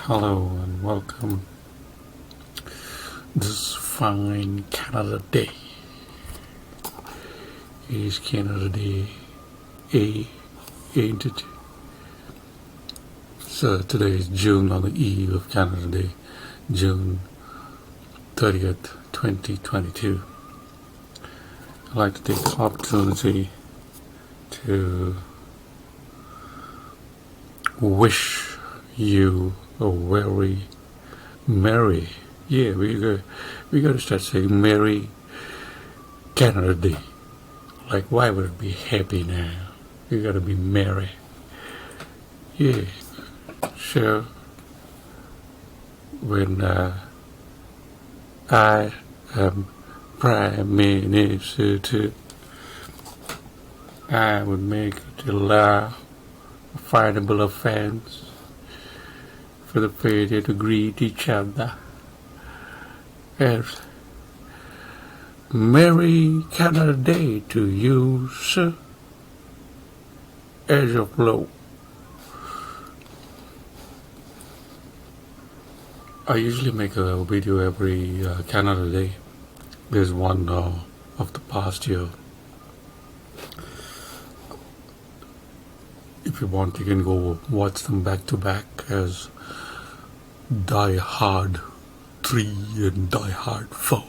Hello and welcome this fine Canada Day. It is Canada Day, ain't it? So today is June, on the eve of Canada Day, June 30th, 2022. I'd like to take the opportunity to wish you a very merry, we got to start saying merry Canada Day. Like, why would it be happy now? You got to be merry. Yeah, sure. When I am Prime Minister, I would make it a findable offense for the failure to greet each other as Merry Canada Day to you, sir, as of low. I usually make a video every Canada Day. There's one of the past year. If you want, you can go watch them back to back as Die Hard 3 and Die Hard 4.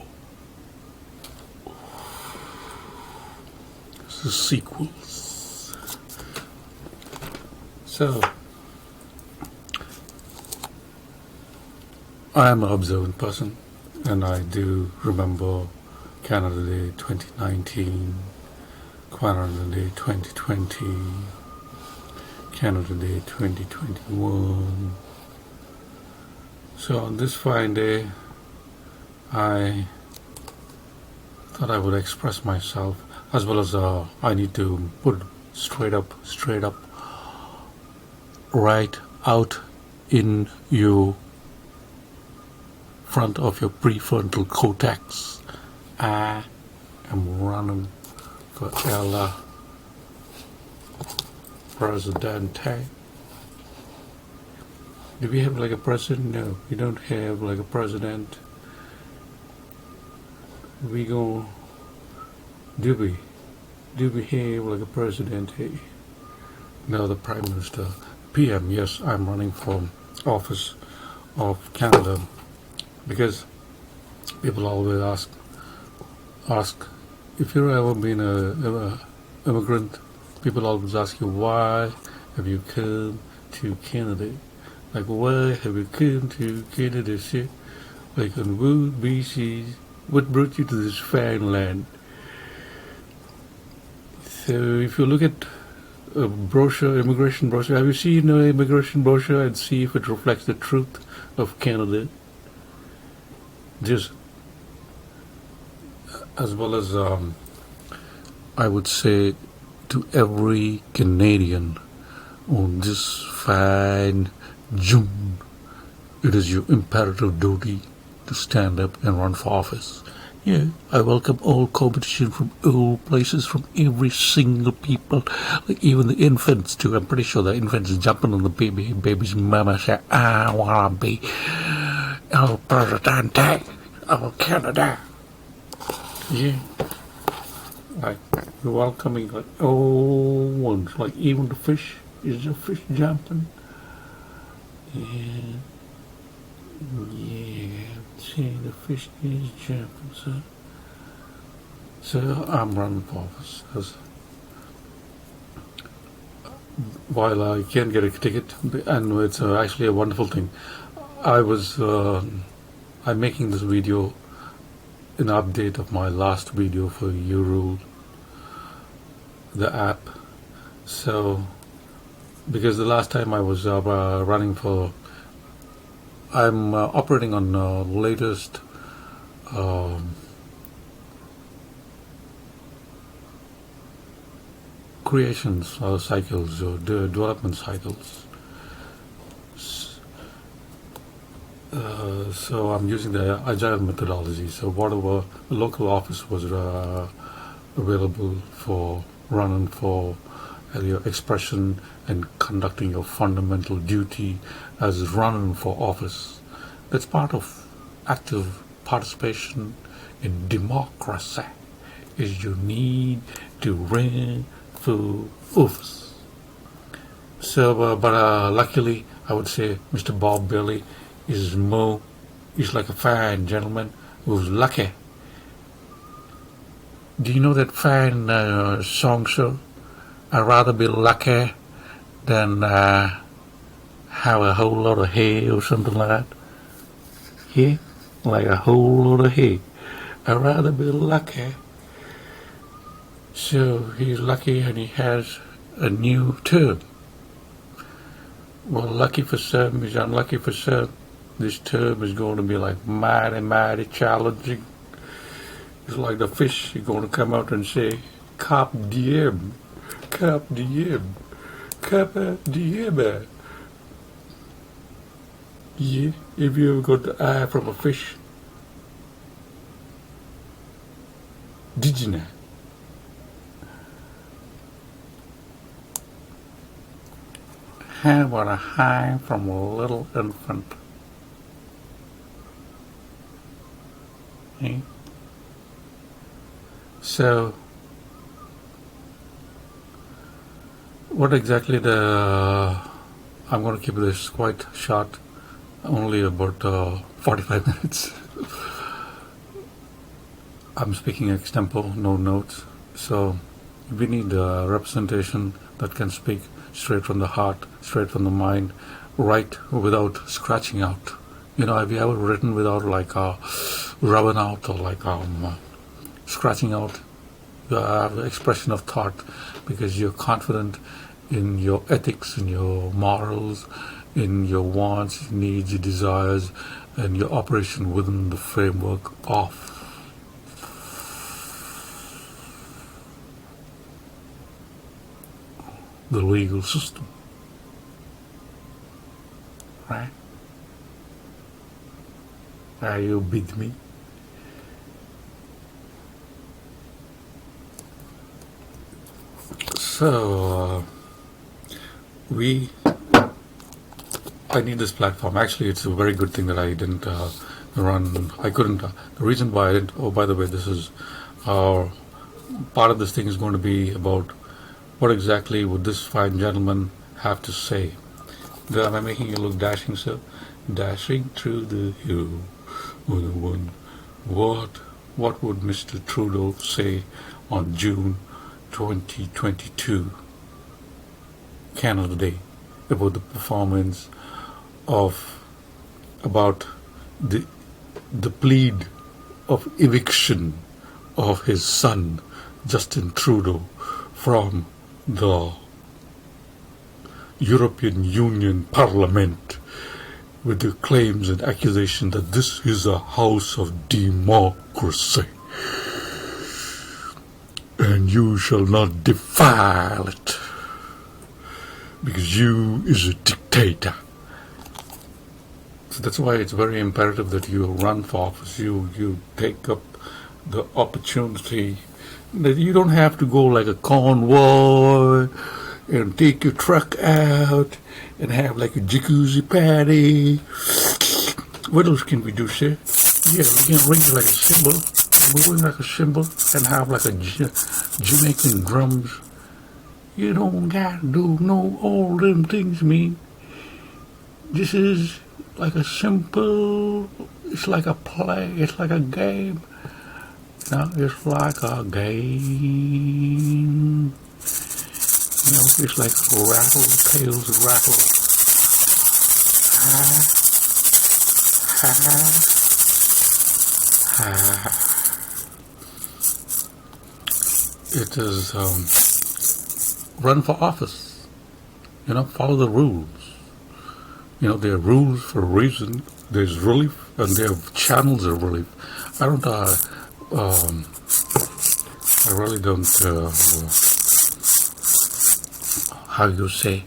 It's the sequels. So, I am an observant person, and I do remember Canada Day 2019, Canada Day 2020, Canada Day 2021. So on this fine day, I thought I would express myself, as well as I need to put straight up, right out in your front of your prefrontal cortex. I am running for El Presidente. Do we have like a president? No, we don't have like a president. Do we have like a president? Hey, no, the Prime Minister. PM, yes, I'm running for office of Canada, because people always ask if you've ever been a immigrant. People always ask you, why have you come to Canada? Like, why have you come to Canada, sir? Like, on what basis? What brought you to this fine land? So, if you look at a brochure, immigration brochure, have you seen an immigration brochure and see if it reflects the truth of Canada? Just as well as I would say to every Canadian on this fine June, it is your imperative duty to stand up and run for office. Yeah, I welcome all competition from all places, from every single people, like even the infants too. I'm pretty sure the infants are jumping on the baby's mama saying, I wanna be El Presidente of Canada. Yeah. Like, you're welcoming like all ones, like even the fish. Is the fish jumping? Yeah, see, the fish is jumping, sir. So I'm running for office. While I can't get a ticket, and it's actually a wonderful thing. I'm making this video an update of my last video for urule, the app. So, because the last time I was running for, I'm operating on latest creations cycles or development cycles. So I'm using the agile methodology. So whatever the local office was available for running for as your expression and conducting your fundamental duty as running for office. That's part of active participation in democracy, is you need to run for office. So, but luckily, I would say Mr. Bob Bailey is like a fine gentleman who's lucky. Do you know that fine song, sir? I'd rather be lucky than have a whole lot of hay or something like that. Yeah, like a whole lot of hay. I'd rather be lucky. So he's lucky and he has a new term. Well, lucky for some is unlucky for some. This term is going to be like mighty, mighty challenging. It's like the fish. You're going to come out and say, Cap diem, Cap diem, Cap diem. Yeah, if you ever got the eye from a fish. Did you know? How about a high from a little infant? Okay. So, what exactly I'm going to keep this quite short, only about 45 minutes. I'm speaking extempore, no notes. So, we need a representation that can speak straight from the heart, straight from the mind, right without scratching out. Have you ever written without like rubbing out or like scratching out the expression of thought, because you're confident in your ethics, in your morals, in your wants, needs, your desires, and your operation within the framework of the legal system, right? Are you with me? So, I need this platform. Actually, it's a very good thing that I didn't run. I couldn't. The reason why I didn't. Oh, by the way, this is part of this thing is going to be about what exactly would this fine gentleman have to say. Am I making you look dashing, sir? Dashing through the hill with a one. What would Mr. Trudeau say on June 2022, Canada Day, about the performance about the plead of eviction of his son Justin Trudeau from the European Union Parliament, with the claims and accusation that this is a house of democracy and you shall not defile it because you is a dictator. So that's why it's very imperative that you run for office. You take up the opportunity that you don't have to go like a convoy and take your truck out and have like a jacuzzi party. What else can we do, sir? Yeah, we can ring like a cymbal. We ring like a cymbal and have like a Jamaican drums. You don't gotta do no all them things, man. This is like a simple, it's like a play, it's like a game. No, it's like a game. It's like rattle, tails rattle. Ha, ha, ha. It is run for office. Follow the rules. There are rules for a reason. There's relief, and there are channels of relief. I really don't, how you say,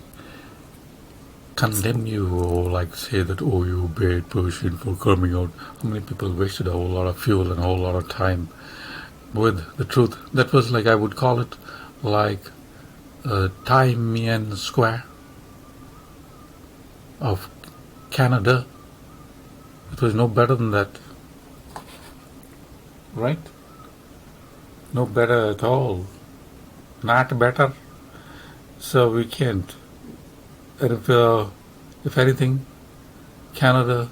condemn you or like say that, oh, you're a bad person for coming out. How many people wasted a whole lot of fuel and a whole lot of time with the truth? That was like, I would call it like Timean Square of Canada. It was no better than that, right? No better at all. Not better. So we can't. And if anything, Canada.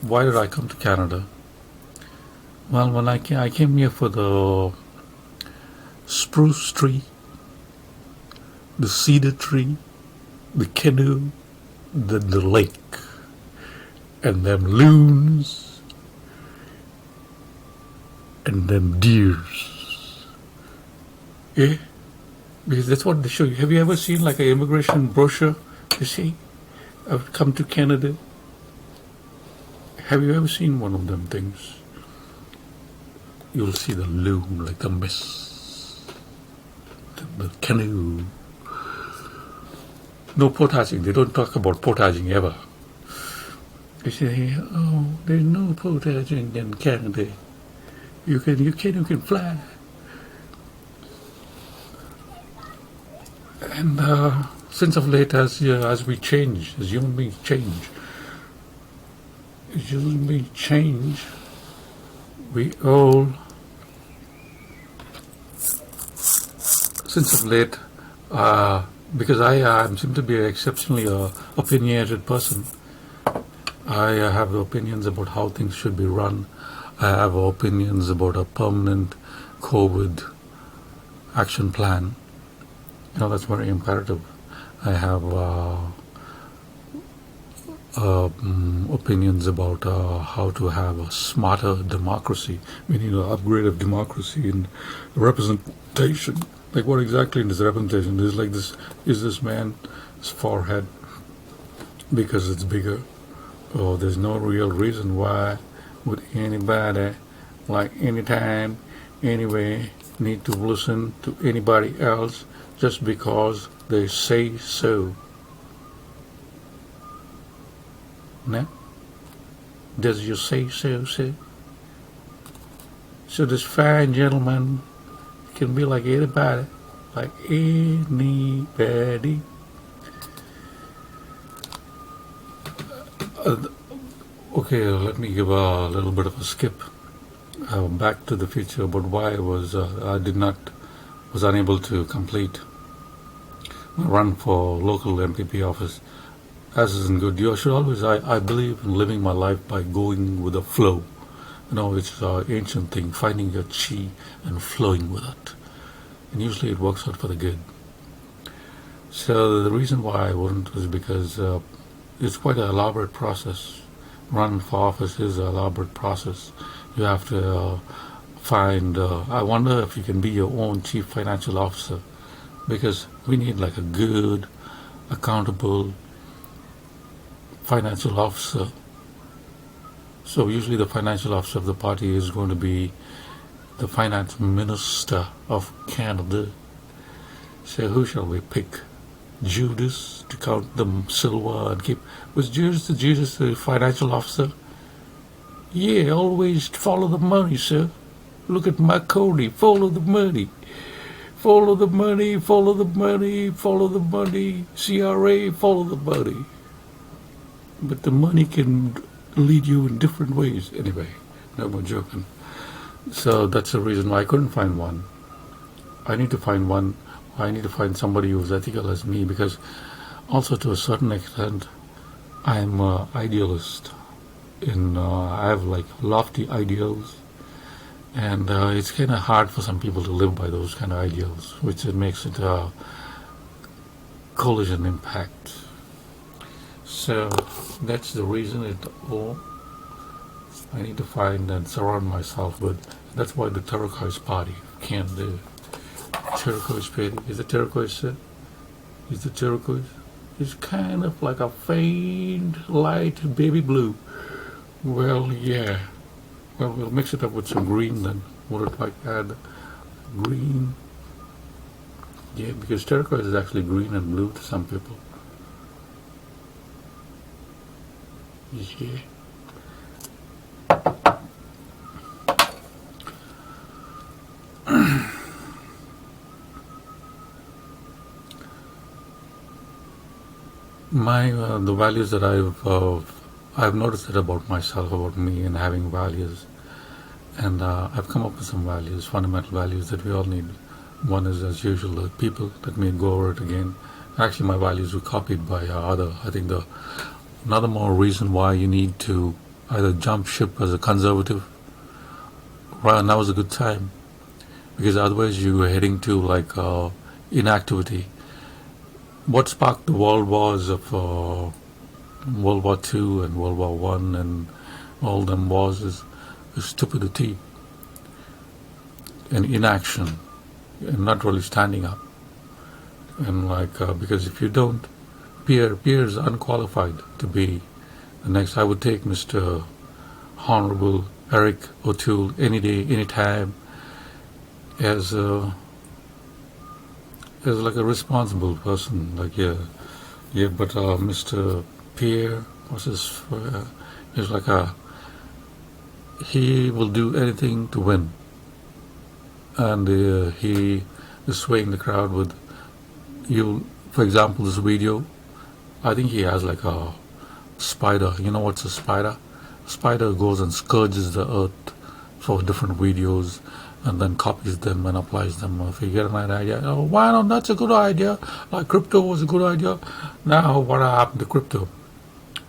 Why did I come to Canada? Well, when I came here for the spruce tree, the cedar tree, the canoe, the lake, and them loons, and them deers. Yeah? Because that's what they show you. Have you ever seen like an immigration brochure? You see, I've come to Canada. Have you ever seen one of them things? You'll see the loom, like the mist, the canoe. No portaging. They don't talk about portaging ever. They say, oh, there's no portaging in Canada. You can fly. And since of late, as we change, as human beings change, we all, since of late, because I seem to be an exceptionally opinionated person. I have opinions about how things should be run. I have opinions about a permanent COVID action plan. That's very imperative. I have opinions about how to have a smarter democracy. We need an upgrade of democracy and representation. Like what exactly is representation? Is like this? Is this man's forehead because it's bigger? Oh, there's no real reason why would anybody, like anytime, anyway, need to listen to anybody else just because they say so. No? Does you say so, sir? So this fine gentleman can be like anybody, like anybody. Okay, let me give a little bit of a skip back to the future about why I was unable to complete my run for local MPP office. As isn't good. You should always. I believe in living my life by going with the flow. It's an ancient thing, finding your chi and flowing with it. And usually it works out for the good. So the reason why I wouldn't was because it's quite an elaborate process. Running for office is an elaborate process. You have to find, I wonder if you can be your own chief financial officer, because we need like a good, accountable financial officer. So usually the financial officer of the party is going to be the finance minister of Canada. So who shall we pick? Judas to count the silver and keep. Was Judas the financial officer? Yeah, always follow the money, sir. Look at my Cody. Follow the money. Follow the money. Follow the money. Follow the money. CRA. Follow the money. But the money can lead you in different ways. Anyway, no more joking. So that's the reason why I couldn't find one. I need to find one. I need to find somebody who's ethical as me, because also to a certain extent I'm an idealist. I have like lofty ideals, and it's kind of hard for some people to live by those kind of ideals, which it makes it a collision impact. So that's the reason I need to find and surround myself with. That's why the Turquoise party can't do. Turquoise party. Is it turquoise, sir? Is it turquoise? It's kind of like a faint light baby blue. Well, yeah. Well, we'll mix it up with some green then. Would it like add green? Yeah, because turquoise is actually green and blue to some people. Yeah. My the values that I've noticed it about myself, about me, and having values, and I've come up with some values, fundamental values that we all need. One is, as usual, the people. Let me go over it again. Actually, my values were copied by other. I think the another more reason why you need to either jump ship as a conservative. Right now is a good time, because otherwise you are heading to like inactivity. What sparked the world wars of World War II and World War One and all them wars is stupidity and inaction and not really standing up. And like because if you don't, Pierre is unqualified to be the next. I would take Mr. Honorable Eric O'Toole any day, any time, as like a responsible person. Like but Mr. Pierre was is like he will do anything to win, and he is swaying the crowd with you. For example, this video, I think he has like a spider. You know what's a spider? A spider goes and scourges the earth for different videos and then copies them and applies them. If you get an idea, oh, why not? That's a good idea. Like crypto was a good idea. Now what happened to crypto?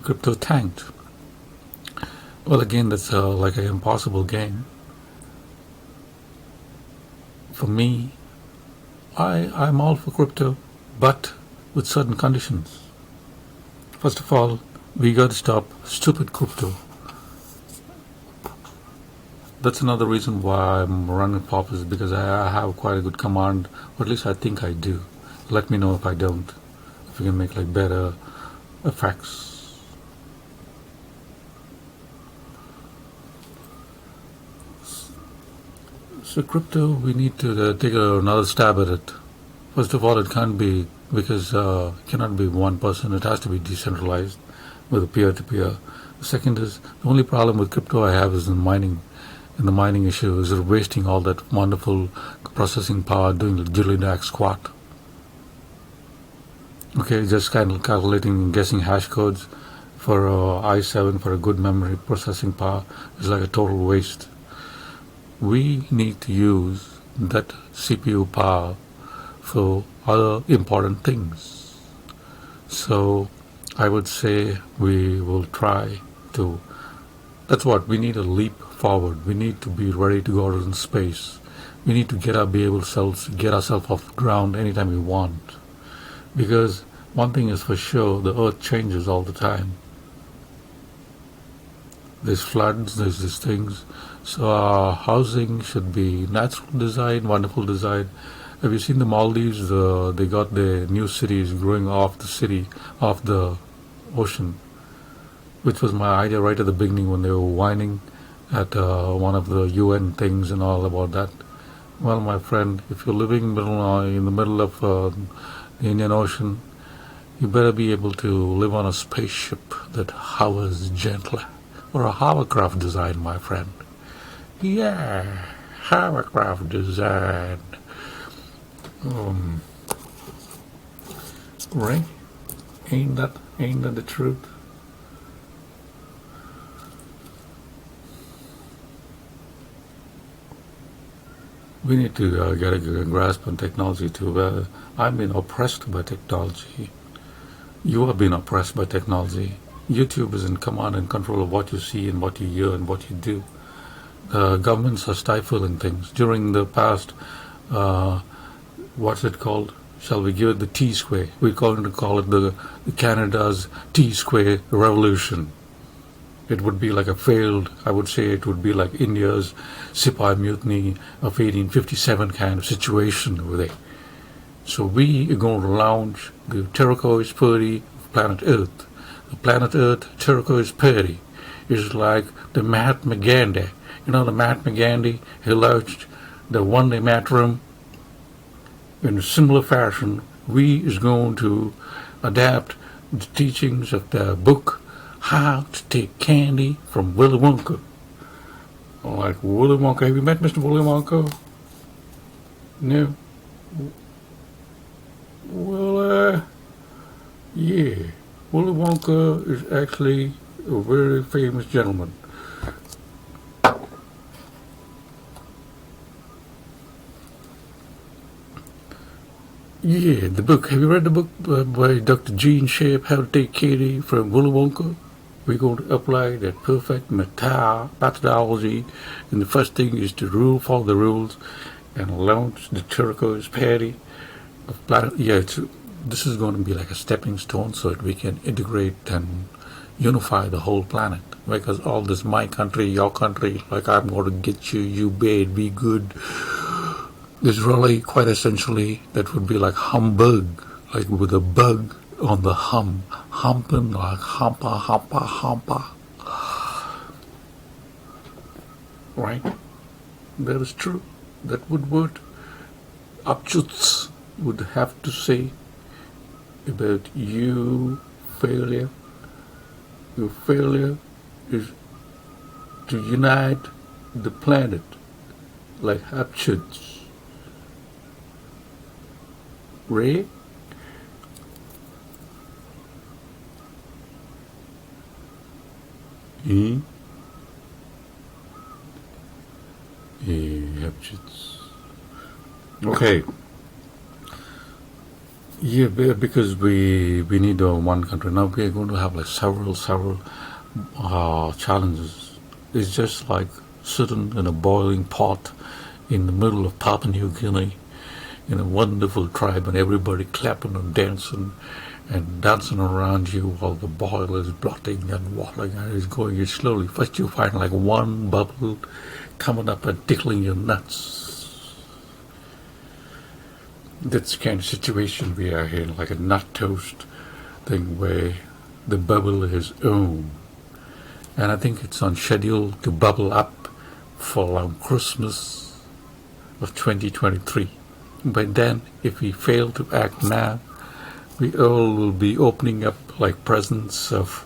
Crypto tanked. Well, again, that's like an impossible game. For me, I'm all for crypto, but with certain conditions. First of all, we got to stop stupid crypto. That's another reason why I'm running for office, because I have quite a good command, or at least I think I do. Let me know if I don't, if we can make like better effects. So crypto, we need to take another stab at it. First of all, it can't be, because it cannot be one person. It has to be decentralized with a peer-to-peer. The second is, the only problem with crypto I have is in mining. And the mining issue is wasting all that wonderful processing power doing the diddly-dack squat. Okay, just kind of calculating and guessing hash codes for i7 for a good memory processing power is like a total waste. We need to use that CPU power for other important things. So I would say we will try to, that's what, we need a leap forward. We need to be ready to go out in space. We need to be able to get ourselves off the ground anytime we want. Because one thing is for sure, the earth changes all the time. There's floods, there's these things. So our housing should be natural design, wonderful design. Have you seen the Maldives? They got their new cities growing off the ocean, which was my idea right at the beginning when they were whining at one of the UN things and all about that. Well, my friend, if you're living in the middle of the Indian Ocean, you better be able to live on a spaceship that hovers gently, or a hovercraft design, my friend. Yeah, hovercraft design. Right? Ain't that the truth? We need to get a grasp on technology too. I've been oppressed by technology. You have been oppressed by technology. YouTube is in command and control of what you see and what you hear and what you do. Governments are stifling things. During the past, what's it called? Shall we give it the T-square? We're going to call it the Canada's T-square revolution. It would be like a failed, I would say it would be like India's Sipai mutiny of 1857 kind of situation over there. So we are going to launch the turquoise party of planet Earth. The planet Earth turquoise party is like the Mahatma Gandhi. You know the Mahatma Gandhi, he launched the one-day mat room. In a similar fashion, we is going to adapt the teachings of the book How to Take Candy from Willy Wonka. Like Willy Wonka. Have you met Mr. Willy Wonka? No? Well, yeah. Willy Wonka is actually a very famous gentleman. Yeah, the book. Have you read the book by Dr. Gene Shape, How to Take Katie from Willy Wonka? We're going to apply that perfect methodology. And the first thing is to follow the rules and launch the turquoise party of planet. Yeah, this is going to be like a stepping stone so that we can integrate and unify the whole planet. Because all this my country, your country, like I'm going to get you, you bad, be good, is really quite essentially that would be like humbug, like with a bug on the humping like humpa, right? That is true. That would what Upchuts would have to say about you failure. Your failure is to unite the planet like Upchuts. Ray? Yeah, okay. Yeah, because we need one country. Now we are going to have like several challenges. It's just like sitting in a boiling pot in the middle of Papua New Guinea in a wonderful tribe and everybody clapping and dancing around you while the boil is blotting and boiling and it's going slowly. First you find like one bubble coming up and tickling your nuts. That's the kind of situation we are in, like a nut toast thing where the bubble is on. And I think it's on schedule to bubble up for Christmas of 2023. But then, if we fail to act now, we all will be opening up like presents of,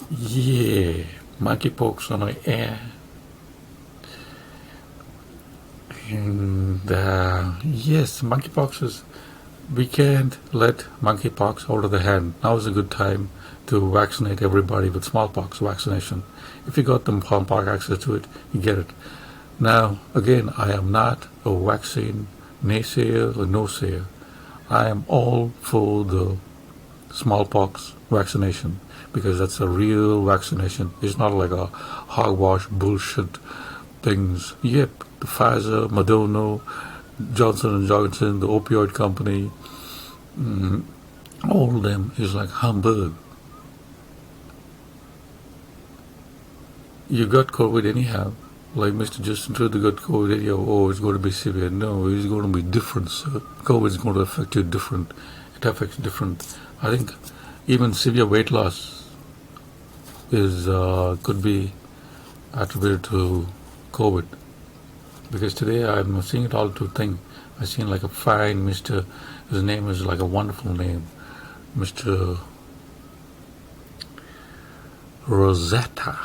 yeah, monkeypox on our air. And yes, monkeypox is, we can't let monkeypox out of the hand. Now is a good time to vaccinate everybody with smallpox vaccination. If you got the smallpox access to it, you get it. Now, again, I am not a vaccine naysayer or no-sayer. I am all for the smallpox vaccination because that's a real vaccination. It's not like a hogwash bullshit things. Yep, the Pfizer, Moderna, Johnson & Johnson, the opioid company, all of them is like humbug. You got COVID anyhow. Like Mr. Justin Trudeau got COVID anyhow. Oh, it's going to be severe. No, it's going to be different, sir. COVID is going to affect you different. It affects different. I think even severe weight loss is could be attributed to COVID. Because today I'm seeing it all to think. I've seen like a fine Mr. His name is like a wonderful name. Mr. Rosetta.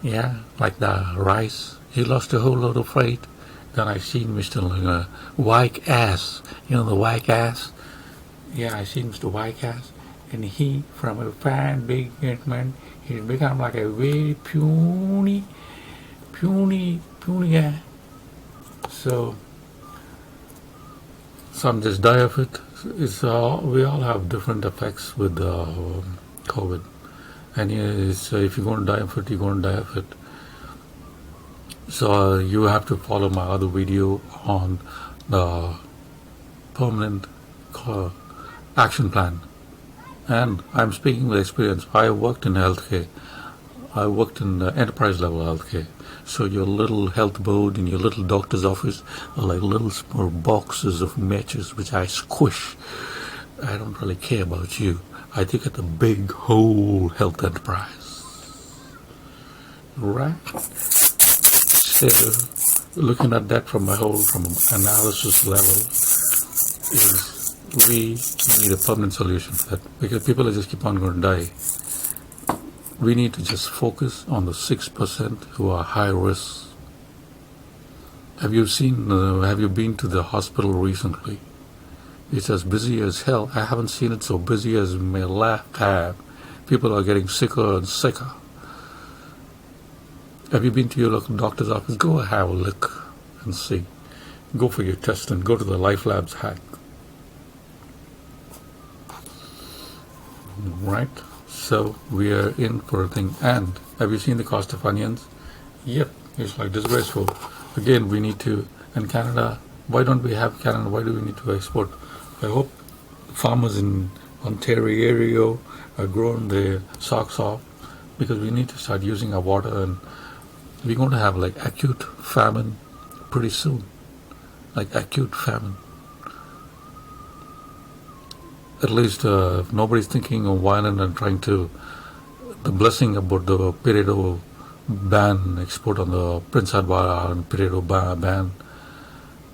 Yeah, like the rice. He lost a whole lot of weight. Then I seen Mr. Like, White Ass. You know the White Ass? Yeah, I seen Mr. White Ass. And he, from a fine big man, he's become like a very puny guy. So some just die of it. We all have different effects with COVID. And if you're going to die of it, you're going to die of it. So you have to follow my other video on the permanent action plan. And I'm speaking with experience. I worked in healthcare. I worked in enterprise level healthcare. So your little health board in your little doctor's office are like little small boxes of matches which I squish. I don't really care about you. I think at the big whole health enterprise. Right? So looking at that from analysis level is we need a permanent solution for that because people are just keep on going to die. We need to just focus on the 6% who are high risk. Have you been to the hospital recently? It's as busy as hell. I haven't seen it so busy as my lifetime. People are getting sicker and sicker. Have you been to your local doctor's office? Go have a look and see. Go for your test and go to the Life Labs hack. Right? So we are in for a thing. And have you seen the cost of onions? Yep, it's like disgraceful. Again, we need to, in Canada, why don't we have Canada? Why do we need to export? I hope farmers in Ontario are growing their socks off, because we need to start using our water, and we're going to have like acute famine pretty soon. Like acute famine. At least if nobody's thinking of violent and trying to, the blessing about the potato ban, export on the Prince Edward and potato ban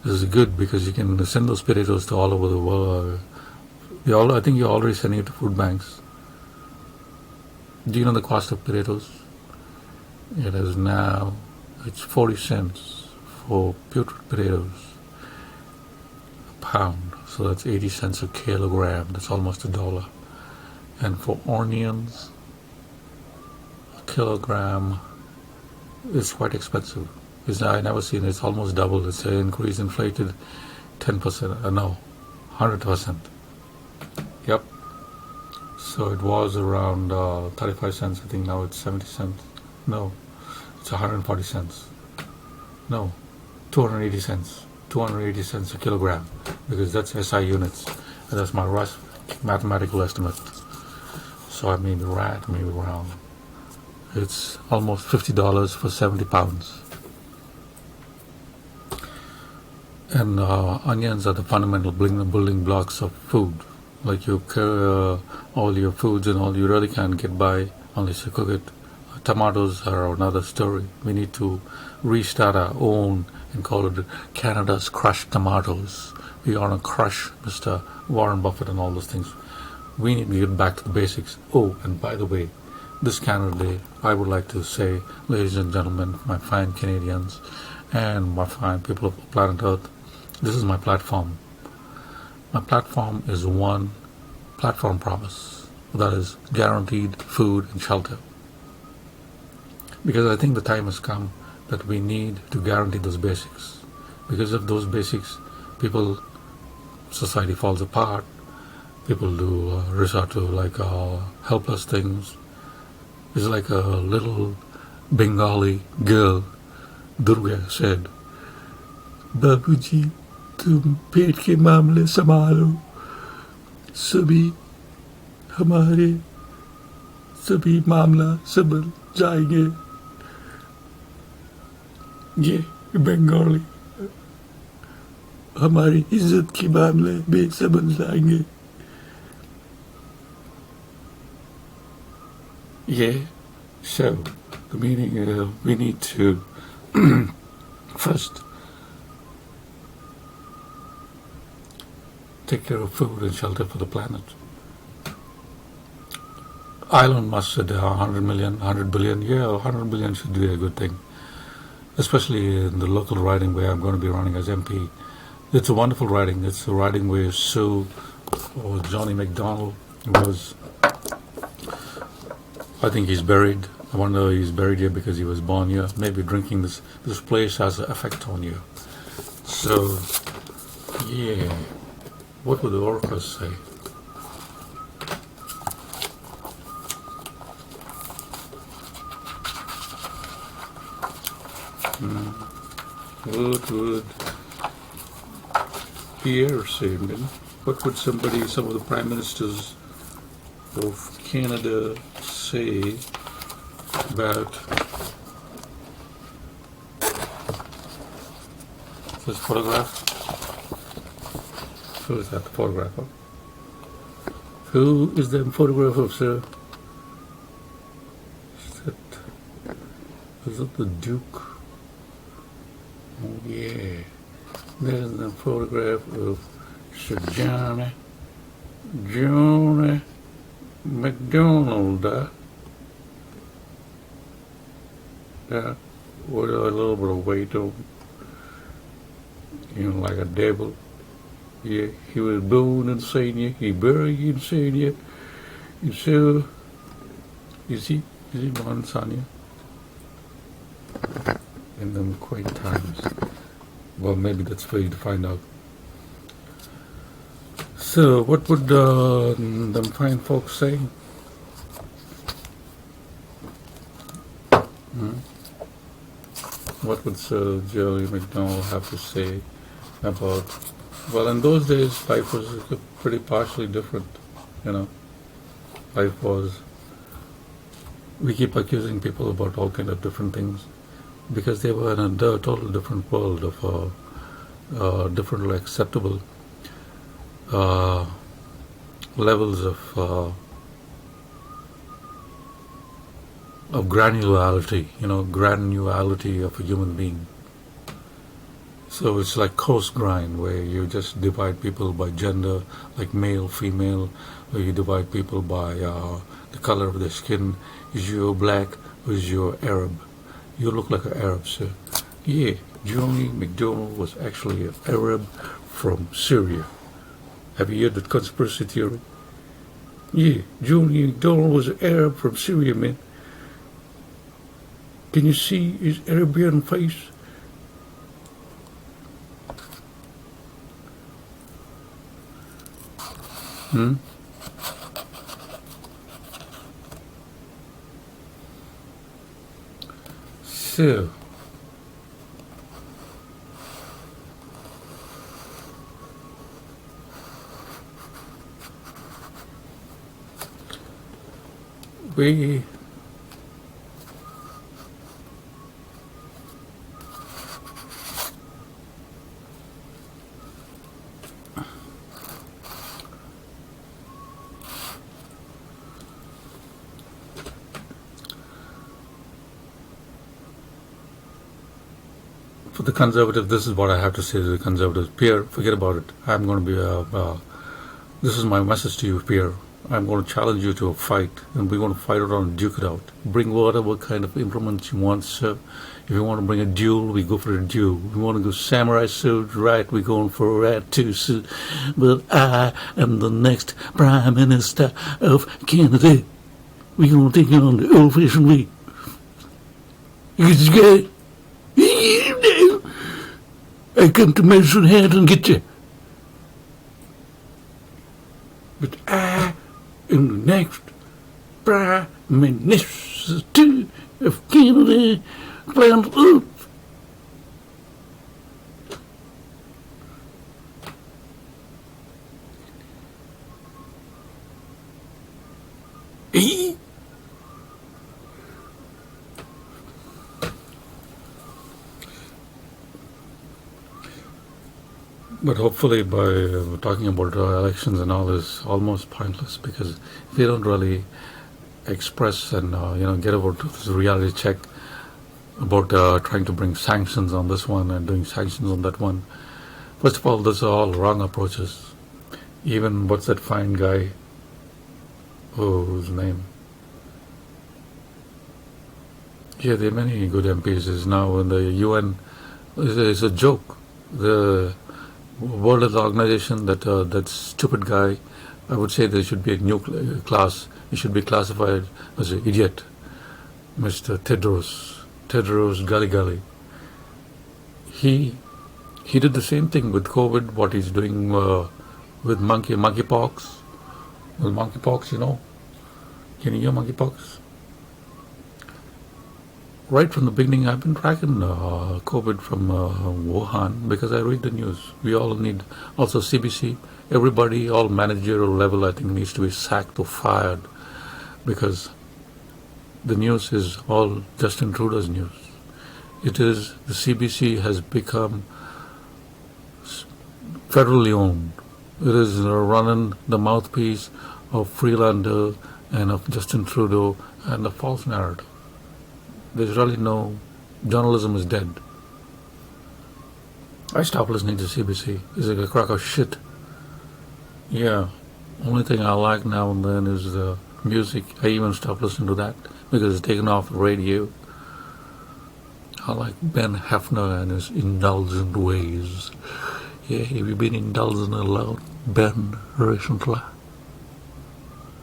is good, because you can send those potatoes to all over the world. I think you're already sending it to food banks. Do you know the cost of potatoes? It is now, it's 40 cents for putrid potatoes a pound. So that's 80 cents a kilogram. That's almost $1. And for onions, a kilogram is quite expensive. I never seen it. It's almost double. It's an increase, inflated 10%. No, 100%. Yep. So it was around 35 cents. I think now it's 70 cents. No, it's 140 cents. No, 280 cents. 280 cents a kilogram, because that's SI units, and that's my rough mathematical estimate. So I mean right, maybe around. It's almost $50 for 70 pounds. And onions are the fundamental building blocks of food. Like you carry all your foods and all, you really can't get by unless you cook it. Tomatoes are another story. We need to restart our own and call it Canada's crushed tomatoes. We want to crush Mr. Warren Buffett and all those things. We need to get back to the basics. Oh, and by the way, this Canada Day, I would like to say, ladies and gentlemen, my fine Canadians and my fine people of planet Earth, this is my platform. My platform is one platform promise, that is guaranteed food and shelter. Because I think the time has come that we need to guarantee those basics. Because of those basics, society falls apart. People do resort to like helpless things. It's like a little Bengali girl, Durga, said, "Babuji, tum पेट के मामले संभालो, सभी हमारे सभी मामला संभल जाएंगे." ये बंगाली, हमारी इज्जत के मामले में संभल जाएंगे. Yeah, so the meaning we need to first take care of food and shelter for the planet. Elon Musk said 100 million, 100 billion. Yeah, 100 billion should be a good thing, especially in the local riding where I'm going to be running as MP. It's a wonderful riding. It's a riding where Sue or Johnny McDonald was. I think he's buried. I wonder he's buried here because he was born here. Maybe drinking this place has an effect on you. So, yeah. What would the orcas say? What would Pierre say? What would some of the prime ministers of Canada say about this photograph? Who is that, the photograph of? Who is the photograph of, sir? Is that the Duke? Oh, yeah. There's the photograph of Sir Johnny McDonald. With a little bit of weight on, like a devil. he was born in Sanya, he buried in Sanya. So, is he born in Sanya? In them quaint times. Well, maybe that's for you to find out. So, what would them fine folks say? What would Sir Jerry McDonald have to say about, well, in those days, life was pretty partially different, you know. Life was, we keep accusing people about all kind of different things because they were in a total different world of differently acceptable levels of granularity, granularity of a human being. So it's like coarse grind, where you just divide people by gender, like male, female, or you divide people by the color of their skin. Is you black or is you Arab? You look like an Arab, sir. Yeah, Johnny McDonald was actually an Arab from Syria. Have you heard that conspiracy theory? Yeah, Johnny McDonald was an Arab from Syria, man. Can you see his Arabian face? So, we for the conservative, this is what I have to say to the conservatives. Pierre, forget about it. I'm going to be this is my message to you, Pierre. I'm going to challenge you to a fight, and we're going to fight it out and duke it out. Bring whatever kind of implements you want, sir. If you want to bring a duel, we go for a duel. If you want to go samurai suit, right, we're going for a rat too suit. But I am the next Prime Minister of Canada. We're going to take it on the old-fashioned way. You I come to Medicine Hat and get you. But I am the next Prime Minister of Canada, planet Earth. But hopefully by talking about elections and all is almost pointless, because if you don't really express and get about this reality check about trying to bring sanctions on this one and doing sanctions on that one, first of all, those are all wrong approaches. Even what's that fine guy, whose name? Yeah, there are many good MPs. Is now in the UN. It's a joke. The World Health Organization, that stupid guy, I would say there should be a new class. He should be classified as an idiot. Mr. Tedros Gully. He did the same thing with COVID. What he's doing with monkeypox. With monkeypox, Can you hear monkeypox? Right from the beginning, I've been tracking COVID from Wuhan, because I read the news. We all need, also CBC, everybody, all managerial level, I think, needs to be sacked or fired, because the news is all Justin Trudeau's news. It is, the CBC has become federally owned. It is running the mouthpiece of Freelander and of Justin Trudeau and the false narrative. There's really no, journalism is dead. I stopped listening to CBC. It's like a crock of shit. Yeah, only thing I like now and then is the music. I even stopped listening to that because it's taken off the radio. I like Ben Hefner and his indulgent ways. Yeah, have you been indulging a loud Ben recently?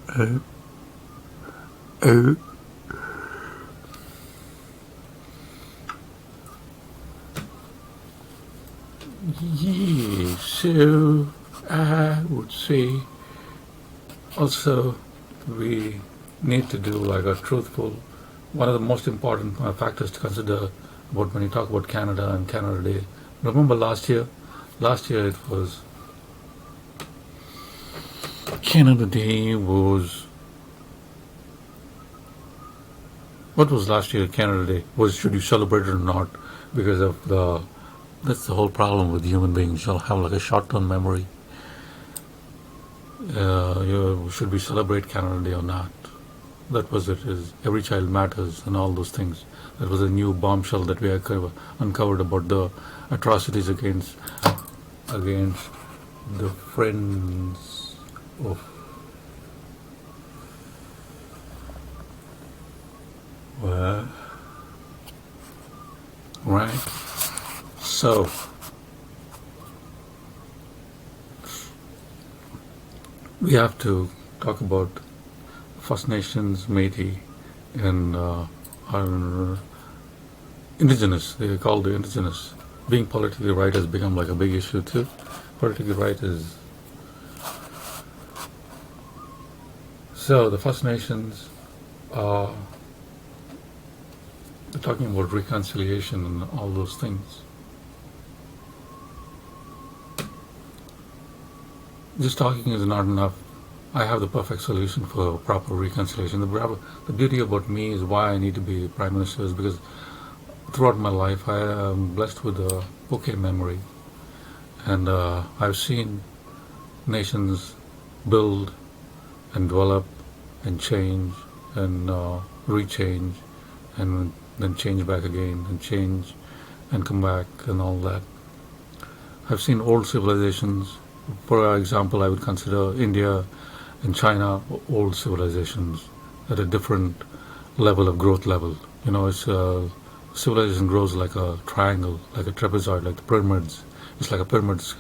Uh, uh. Yeah, so I would say also we need to do like a truthful, one of the most important factors to consider about when you talk about Canada and Canada Day. Remember last year it was Canada Day was, what was last year Canada Day? Was should you celebrate it or not? Because of that's the whole problem with human beings. You'll have like a short-term memory. Should we celebrate Canada Day or not? That was it. Is every child matters and all those things. That was a new bombshell that we uncovered about the atrocities against the friends of, right. So we have to talk about First Nations, Métis, and our indigenous. They call the indigenous. Being politically right has become like a big issue too. Politically right is, so the First Nations are, they're talking about reconciliation and all those things. Just talking is not enough. I have the perfect solution for proper reconciliation. The beauty about me is why I need to be Prime Minister is because throughout my life I am blessed with a okay memory, and I've seen nations build and develop and change and rechange and then change back again and change and come back and all that. I've seen old civilizations. For example, I would consider India and China old civilizations at a different level of growth level. It's civilization grows like a triangle, like a trapezoid, like the pyramids. It's like a pyramids,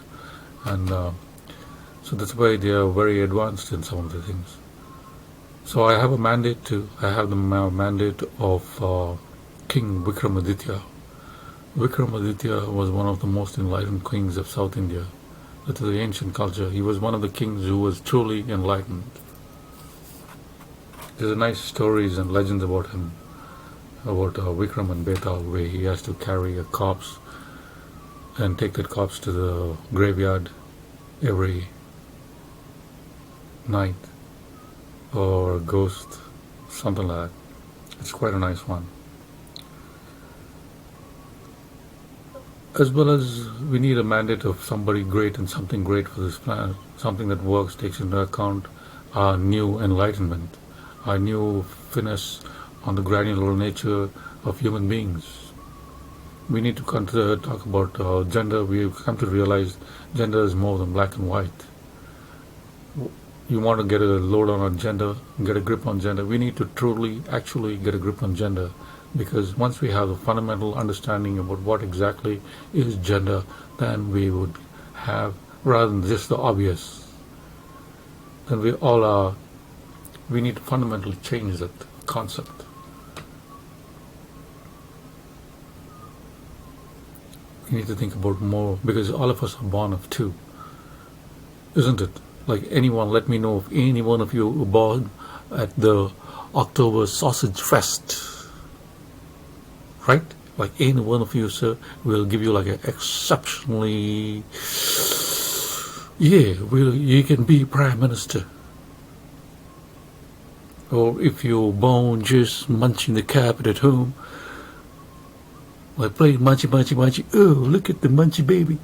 and so that's why they are very advanced in some of the things. So I have the mandate of King Vikramaditya. Vikramaditya was one of the most enlightened kings of South India. That is the ancient culture. He was one of the kings who was truly enlightened. There's nice stories and legends about him, about Vikram and Betal, where he has to carry a corpse and take that corpse to the graveyard every night, or a ghost, something like that. It's quite a nice one. As well as we need a mandate of somebody great and something great for this planet, something that works, takes into account our new enlightenment, our new finesse on the granular nature of human beings. We need to talk about gender. We've come to realize gender is more than black and white. You want to get a load on gender, get a grip on gender. We need to truly, actually get a grip on gender. Because once we have a fundamental understanding about what exactly is gender, then we would have, rather than just the obvious, then we need to fundamentally change that concept. We need to think about more, because all of us are born of two, isn't it? Like anyone, let me know if any one of you were born at the October Sausage Fest. Right? Like any one of you, sir, will give you like an exceptionally, you can be Prime Minister. Or if you're born just munching the carpet at home, like playing munchy, munchy, munchy, oh, look at the munchy baby.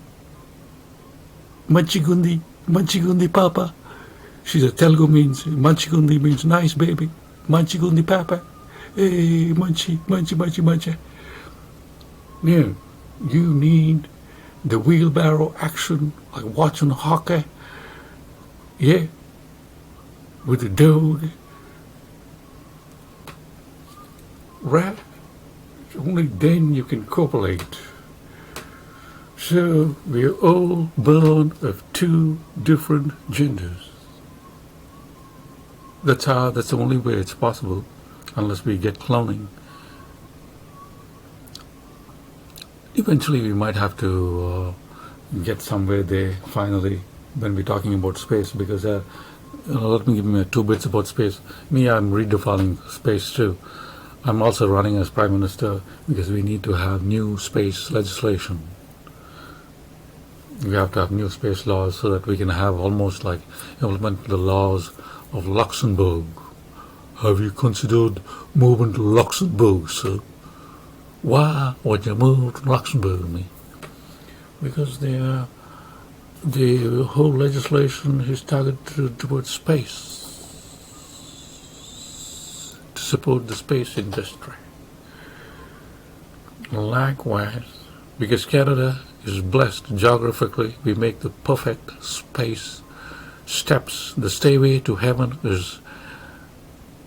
Munchy gundi papa. She's a Telugu means, munchy gundi means nice baby. Munchy gundi papa. Hey, munchy, munchy, munchy, munchy. Yeah, you need the wheelbarrow action, like watching hockey. Yeah, with the dog. Right? Only then you can copulate. So we're all born of two different genders. That's the only way it's possible, unless we get cloning. Eventually we might have to get somewhere there finally when we're talking about space, because let me give me 2 bits about space. I'm redefining space too. I'm also running as Prime Minister because we need to have new space legislation. We have to have new space laws so that we can have almost like implement the laws of Luxembourg. Have you considered moving to Luxembourg, sir? Why would you move to Luxembourg? Because the whole legislation is targeted towards space, to support the space industry. Likewise, because Canada is blessed geographically, we make the perfect space steps. The stairway to heaven is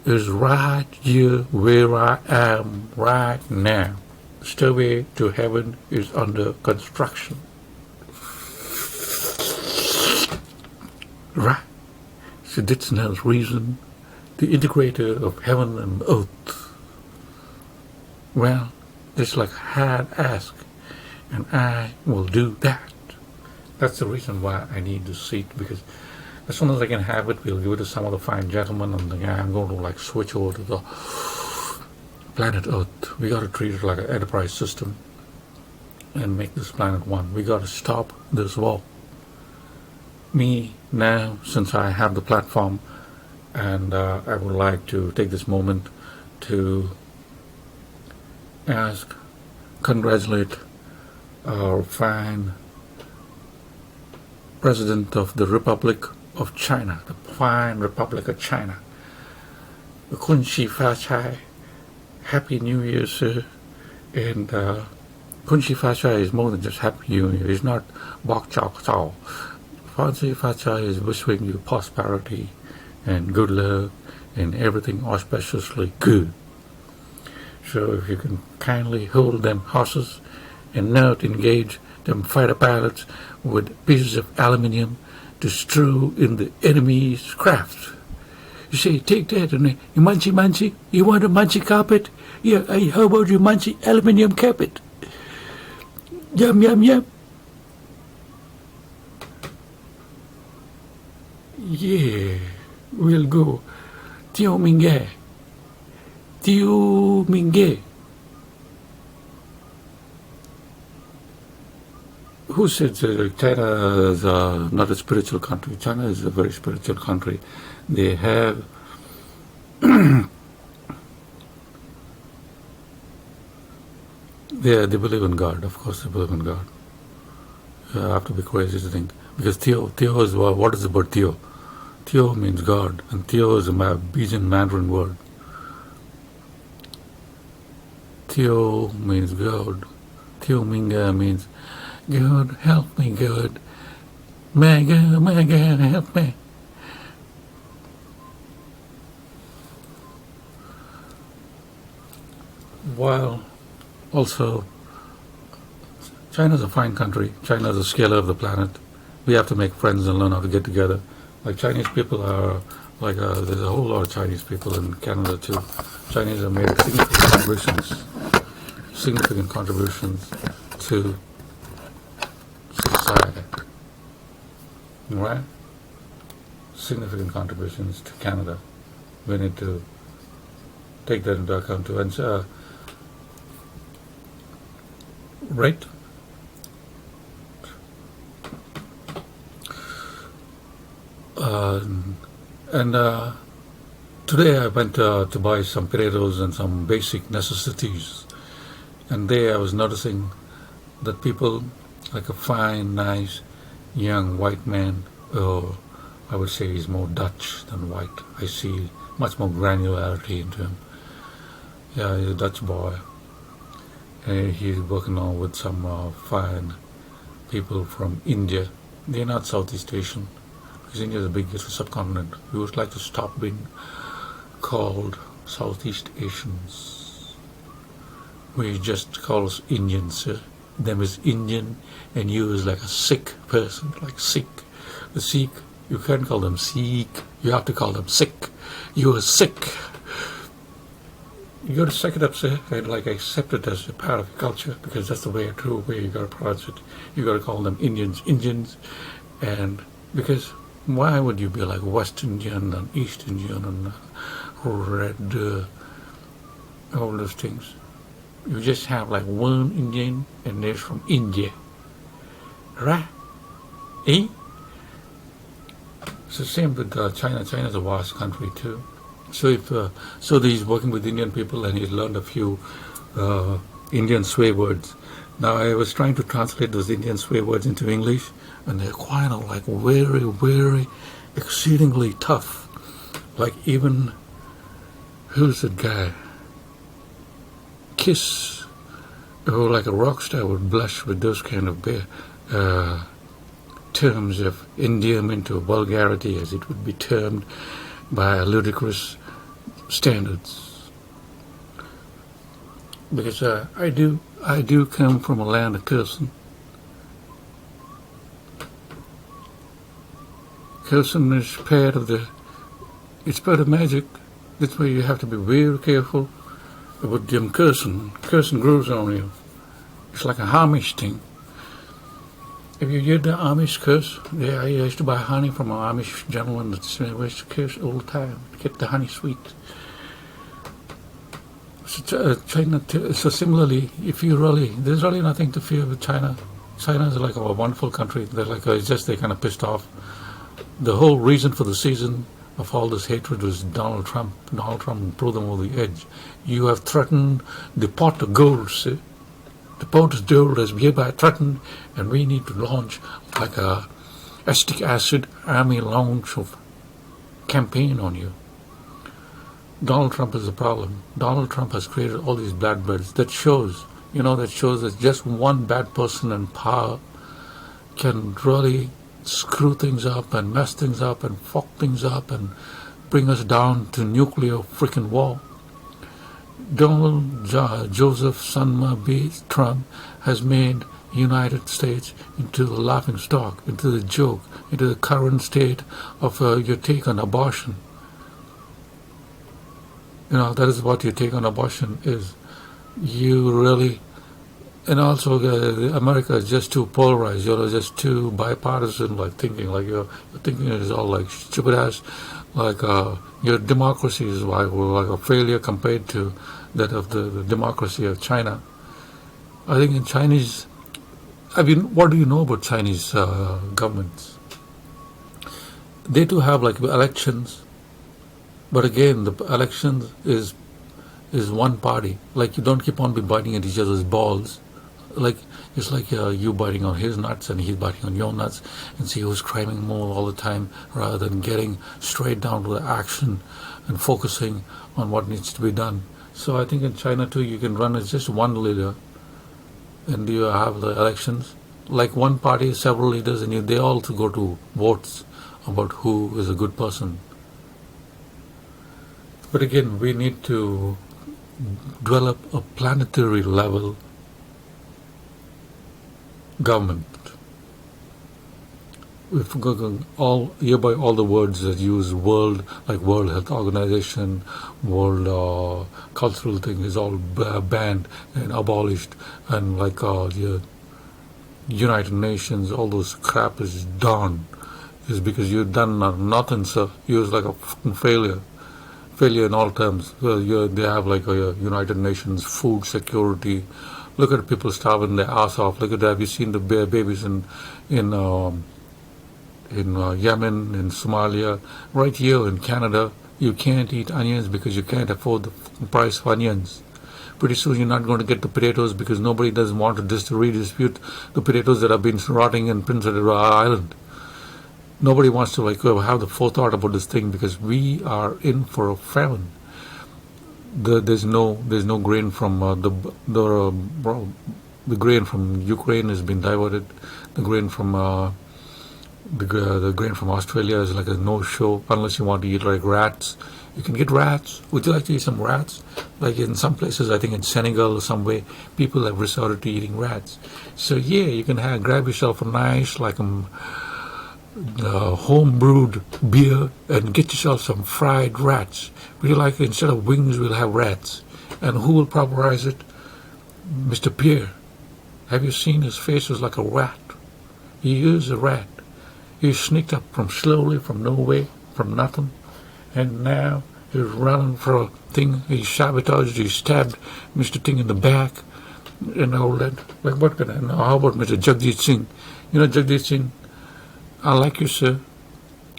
right here where I am right now. The stairway to heaven is under construction. Right? So that's another reason, the integrator of heaven and earth. Well, just like I had asked, and I will do that. That's the reason why I need the seat, because as soon as I can have it, we'll give it to some of the fine gentlemen, and I'm going to like switch over to the planet Earth. We got to treat it like an enterprise system and make this planet one. We got to stop this war. Me now, since I have the platform, and I would like to take this moment to congratulate our fine President of the Republic of China, the fine Republic of China. Kun Shi Fa Chai. Happy New Year, sir. And Kun Shi Fa Chai is more than just Happy New Year. It's not Bok Chok Chao. Kun Shi Fa Chai is wishing you prosperity and good luck and everything auspiciously good. So if you can kindly hold them horses and not engage them fighter pilots with pieces of aluminium to strew in the enemy's craft. You say, take that, and you munchy, you want a munchy carpet? Yeah, how about you munchy aluminium carpet? Yum, yum, yum. Yeah, we'll go. Tio Mingay. Tio Mingay. Who said China is not a spiritual country? China is a very spiritual country. They have they believe in God. Of course, they believe in God. You have to be crazy to think, because Theo is what is the word Theo? Theo means God, and Theo is a Bijan Mandarin word. Theo means God. Theo Minga means God, help me, God. My God, help me. While also, China is a fine country. China is the scaler of the planet. We have to make friends and learn how to get together. Like Chinese people are, like there's a whole lot of Chinese people in Canada too. Chinese have made significant contributions to society. Right? Significant contributions to Canada. We need to take that into account too. And right? Today I went to buy some potatoes and some basic necessities, and there I was noticing that people, like a fine, nice, young white man, or I would say he's more Dutch than white. I see much more granularity into him. Yeah, he's a Dutch boy. And he's working on with some fine people from India. They're not Southeast Asian, because India is a big subcontinent. We would like to stop being called Southeast Asians. We just call us Indians. them as Indian and you as like a Sikh person, like Sikh. The Sikh, you can't call them Sikh, you have to call them Sikh. You're a Sikh. You got to suck it up, sir, and like accept it as a part of your culture, because that's the way, a true way you got to pronounce it. You got to call them Indians, and because why would you be like West Indian and East Indian and red, all those things? You just have like one Indian, and they're from India, right? Eh? It's the same with China. China's a vast country too. So if he's working with Indian people and he's learned a few Indian swear words. Now I was trying to translate those Indian swear words into English, and they're quite like very, very exceedingly tough. Like even, who's that guy? Kiss, who like a rock star would blush with those kind of terms of endearment or vulgarity, as it would be termed by ludicrous standards. Because I do come from a land of Kherson. Kherson is part of it's part of magic. That's why you have to be very careful about them Kherson. Kherson grows on you. It's like a Amish thing. If you hear the Amish curse, I used to buy honey from an Amish gentleman that used to curse all the time to get the honey sweet. So similarly, there's really nothing to fear with China. China is like a wonderful country. They're like, it's just they're kind of pissed off. The whole reason for the season of all this hatred was Donald Trump. Donald Trump threw them over the edge. You have threatened the pot of gold, see? The pot of gold is hereby threatened, and we need to launch like a acetic acid army launch of campaign on you. Donald Trump is the problem. Donald Trump has created all these bad birds. That shows that just one bad person in power can really screw things up and mess things up and fuck things up and bring us down to nuclear freaking war. Donald Joseph Sonma B. Trump has made United States into the laughing stock, into the joke, into the current state of your take on abortion. That is what your take on abortion is. You really, and also America is just too polarized. You're just too bipartisan, like thinking. Like your thinking is all like stupid ass. Like your democracy is like a failure compared to that of the democracy of China. I think in Chinese, what do you know about Chinese governments? They do have like elections. But again, the elections is one party. Like you don't keep on biting at each other's balls. Like it's like you biting on his nuts and he's biting on your nuts, and see who's cramming more all the time, rather than getting straight down to the action and focusing on what needs to be done. So I think in China too, you can run as just one leader, and you have the elections. Like one party, several leaders, and they all to go to votes about who is a good person. But again, we need to develop a planetary level government. If all hereby all the words that use world, like World Health Organization, World Cultural thing is all banned and abolished, and like the United Nations, all those crap is done. Is because you've done nothing, sir. You're like a fucking failure. Failure in all terms. They have like a United Nations food security. Look at people starving their ass off. Look at that. Have you seen the babies in Yemen, in Somalia, right here in Canada? You can't eat onions because you can't afford the price of onions. Pretty soon you're not going to get the potatoes because nobody doesn't want to redistribute the potatoes that have been rotting in Prince Edward Island. Nobody wants to have the forethought about this thing because we are in for a famine. There's no grain from the grain from Ukraine has been diverted. The grain from the grain from Australia is like a no-show unless you want to eat like rats. You can get rats. Would you like to eat some rats? Like in some places, I think in Senegal or some way, people have resorted to eating rats. So yeah, you can grab yourself a nice like home brewed beer and get yourself some fried rats. Would you like, instead of wings, we'll have rats. And who will popularize it? Mr. Pierre. Have you seen his face? Was like a rat. He is a rat. He sneaked up from slowly, from nowhere, from nothing, and now he's running for a thing. He sabotaged, he stabbed Mr. Ting in the back, and all that. Like what can I know? How about Mr. Jagdeep Singh? You know Jagdeep Singh? I like you, sir.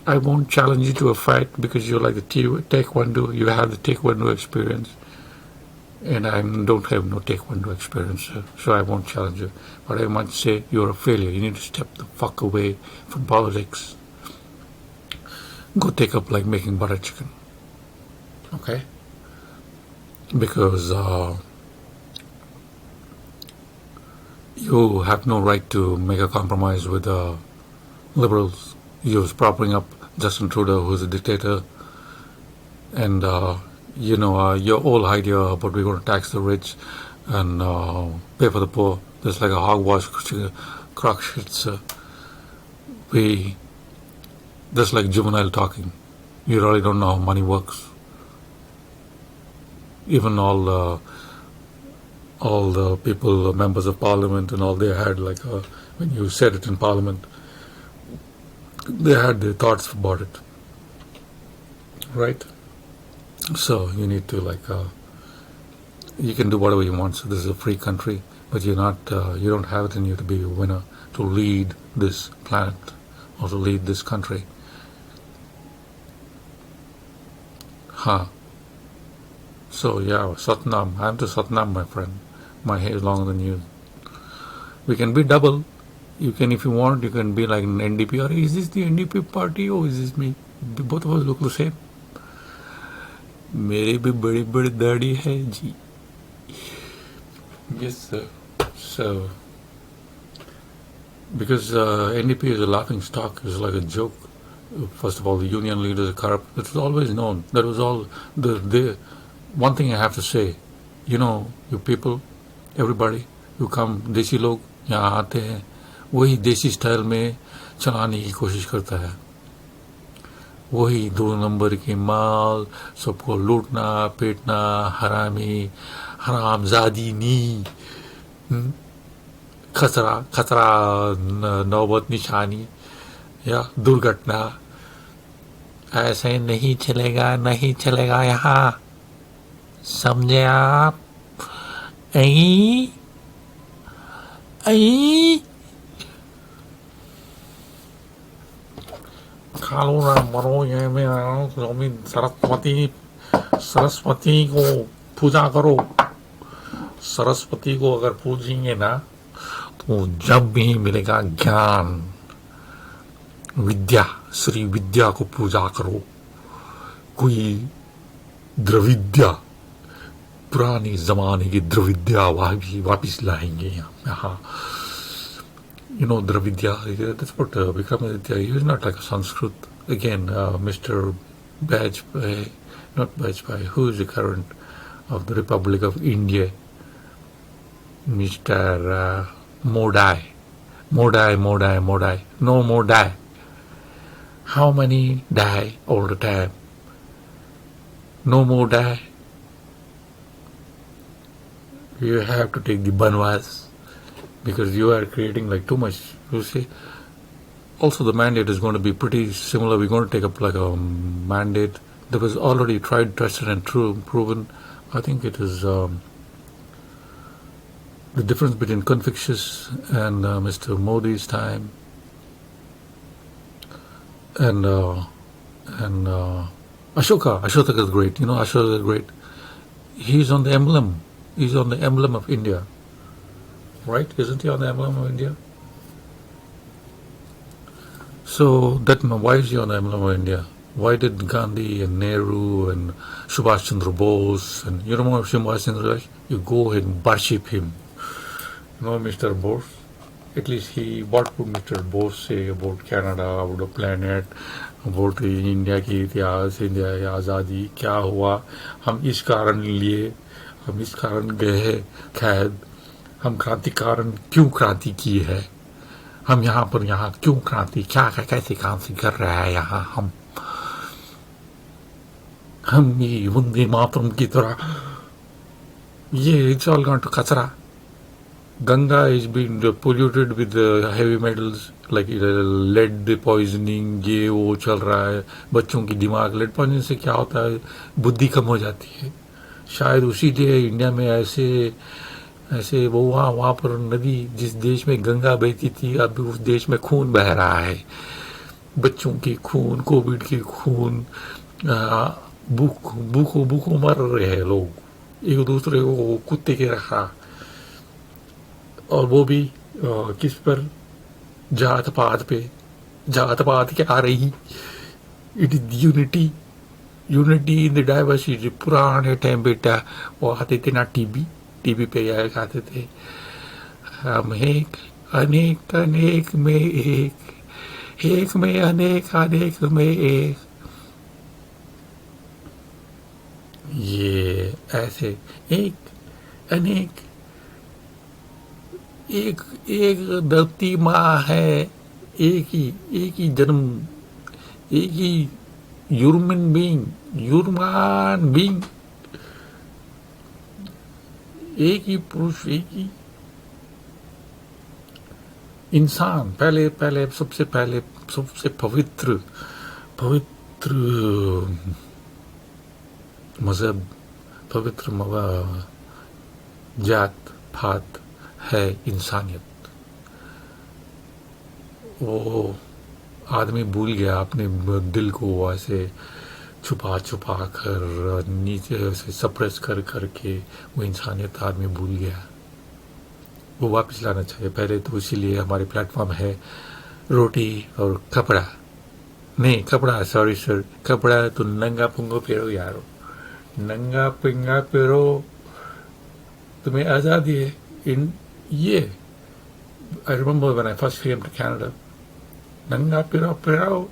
I won't challenge you to a fight because you're like the taekwondo. You have the taekwondo experience, and I don't have no taekwondo experience, sir. So I won't challenge you. But I might say you're a failure. You need to step the fuck away from politics. Go take up like making butter chicken. Okay? Because you have no right to make a compromise with liberals. You're propping up Justin Trudeau, who's a dictator, and your whole idea about we're going to tax the rich and pay for the poor. There's like a hogwash crock shit. That's like juvenile talking. You really don't know how money works. Even all the people, members of parliament, and all, they had like when you said it in parliament, they had their thoughts about it, right? So you need to you can do whatever you want. So this is a free country, but you're not. You don't have it in you to be a winner, to lead this planet, or to lead this country. So yeah, Satnam. I'm to Satnam, my friend. My hair is longer than you. We can be double. You can, if you want, you can be like an NDP. Or is this the NDP party or is this me? Both of us look the same. मेरे भी बड़ी बड़ी दाढ़ी है जी. Yes, sir. So, because NDP is a laughing stock, it's like a joke. First of all, the union leaders are corrupt. It was always known. That was all. One thing I have to say, you people, everybody who come, देसी लोग यहाँ आते हैं, वही देसी style में चलाने की कोशिश करता है. वही 2 नंबर की माल, सबको लूटना, पीटना, हरामजादी नी, खतरा नौबत निशानी या दुर्घटना. ऐसे नहीं चलेगा यहाँ. समझे आप? खालो ना मरो. ये मैं सरस्वती को पूजा करो. सरस्वती को अगर पूजेंगे ना तो जब भी मिलेगा ज्ञान, विद्या, श्री विद्या को पूजा करो. कोई द्रविद्या, पुरानी जमाने की द्रविद्या वापिस लाएंगे यहाँ. Dravidya, that's what Vikramaditya, he is not like a Sanskrit. Again, Mr. Bajpai, not Bajpai, who is the current of the Republic of India? Mr. Modai. No more die. How many die all the time? No more die. You have to take the banwas. Because you are creating like too much, you see. Also, the mandate is going to be pretty similar. We're going to take up like a mandate that was already tried, tested, and proven. I think it is the difference between Confucius and Mr. Modi's time, and Ashoka. Ashoka is great. Ashoka is great. He's on the emblem. He's on the emblem of India. Right? Isn't he on the emblem of India? So why is he on the emblem of India? Why did Gandhi and Nehru and Subhash Chandra Bose and you remember Subhash Chandra Bose? You go ahead and worship him. Mr. Bose. At least what would Mr. Bose say about Canada, about the planet, हम बोलते हैं India की इतिहास, India की आज़ादी क्या हुआ, हम इस कारण लिए, हम इस कारण गए कैद, हम क्रांतिकारण क्यों क्रांति की है, हम यहाँ पर यहाँ क्यों क्रांति, क्या कैसे क्रांति कर रहे हैं यहाँ हम ये वंदे मातरम की तरह, ये इट्स ऑल गॉन टू कचरा. Ganga is being polluted with heavy metals like lead poisoning, ये वो चल रहा है. बच्चों की दिमाग, लेड पॉइजनिंग से क्या होता है, बुद्धि कम हो जाती है. शायद उसी लिए इंडिया में ऐसे वो वहाँ पर नदी, जिस देश में गंगा बहती थी, अब उस देश में खून बह रहा है. बच्चों की खून, कोविड की खून, भूखों मर रहे हैं लोग, एक दूसरे को कुत्ते के रखा. और वो भी किस पर, जात पात पे. जात पात क्या आ रही, it is unity in the diversity. पुराने टाइम बेटा वो आते थे ना, टीवी पे आया खाते थे, हम एक अनेक अनेक में एक में अनेक अनेक में एक. ये ऐसे एक अनेक, एक धरती माँ है, एक ही जन्म, एक ही ह्यूमन बीइंग, एक ही पुरुष, एक ही इंसान. पहले सबसे पवित्र मजहब, पवित्र जात पात है इंसानियत. वो आदमी भूल गया अपने दिल को, ऐसे छुपा कर, नीचे से सप्रेस करके वो इंसानियत आदमी भूल गया. वो वापस लाना चाहिए. पहले तो इसीलिए हमारे प्लेटफॉर्म है रोटी और कपड़ा. नहीं, कपड़ा, सॉरी सर, कपड़ा तो नंगा पुंगो पेरो यारो, नंगा पिंगा पेरो, तुम्हें आज़ादी है. इन ये I remember when I first came to Canada, नंगा पिरो,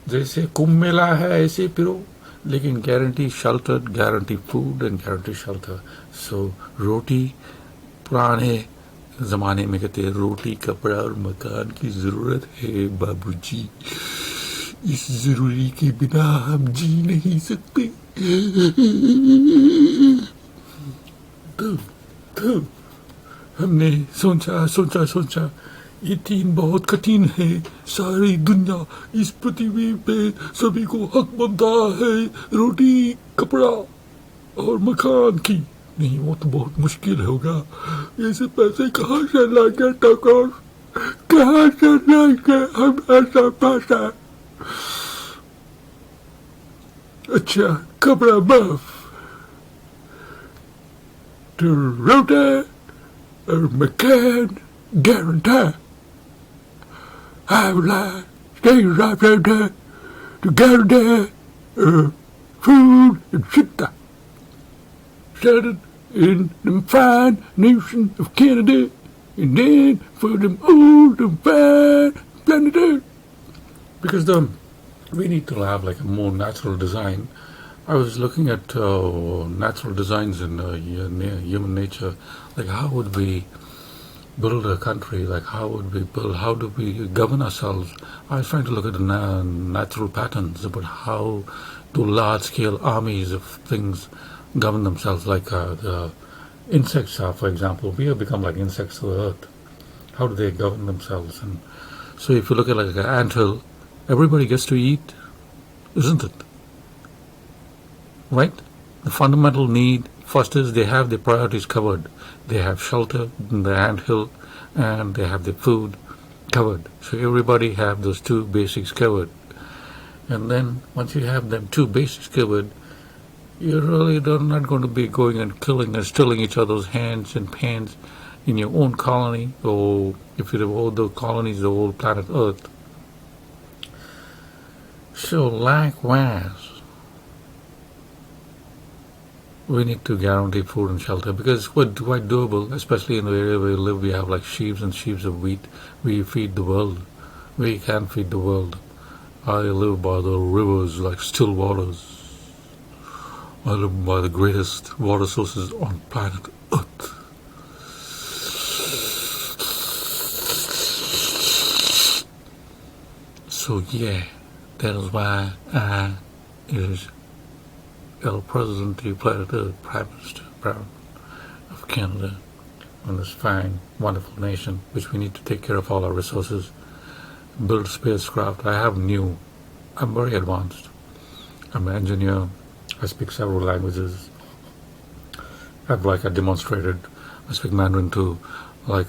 जैसे कुंभ मेला है ऐसे पिरो, लेकिन guarantee shelter, guarantee food and guarantee shelter. So roti, पुराने ज़माने में कहते हैं रोटी, कपड़ा और मकान की ज़रूरत है बाबूजी. इस ज़रूरी के बिना हम जी नहीं सकते. तो हमने सोचा ये तीन बहुत कठिन है. सारी दुनिया, इस पृथ्वी पे सभी को हक बनता है रोटी, कपड़ा और मकान की. नहीं, वो तो बहुत मुश्किल होगा. ऐसे पैसे कहाँ से लाएंगे टकोर, कहाँ से लाएंगे हम ऐसा पैसा. अच्छा, कपड़ा बफ, तो रोटी और मकान guarantee. I would like stay right there to guarantee food and shelter. Started in the fine nation of Canada, and then for them old and fine planet Earth. Because we need to have like a more natural design. I was looking at natural designs in human nature, like how would we build a country, like how do we govern ourselves. I was trying to look at the natural patterns about how do large-scale armies of things govern themselves, like the insects are, for example. We have become like insects to the earth. How do they govern themselves? And so if you look at like an anthill, everybody gets to eat, isn't it? Right? The fundamental need first is they have their priorities covered. They have shelter in the anthill and they have their food covered. So everybody have those two basics covered. And then once you have them two basics covered, you're really not going to be going and killing and stealing each other's hands and pans in your own colony, or if you have all the colonies, the whole planet Earth. So likewise, we need to guarantee food and shelter because it's quite doable, especially in the area where we live. We have like sheaves and sheaves of wheat. We feed the world. We can feed the world. I live by the rivers like still waters. I live by the greatest water sources on planet Earth. So yeah, that is why I is El Presidente Planet Earth, Prime Minister of Canada, on this fine, wonderful nation, which we need to take care of all our resources, build spacecraft. I'm very advanced. I'm an engineer. I speak several languages. I demonstrated. I speak Mandarin too. I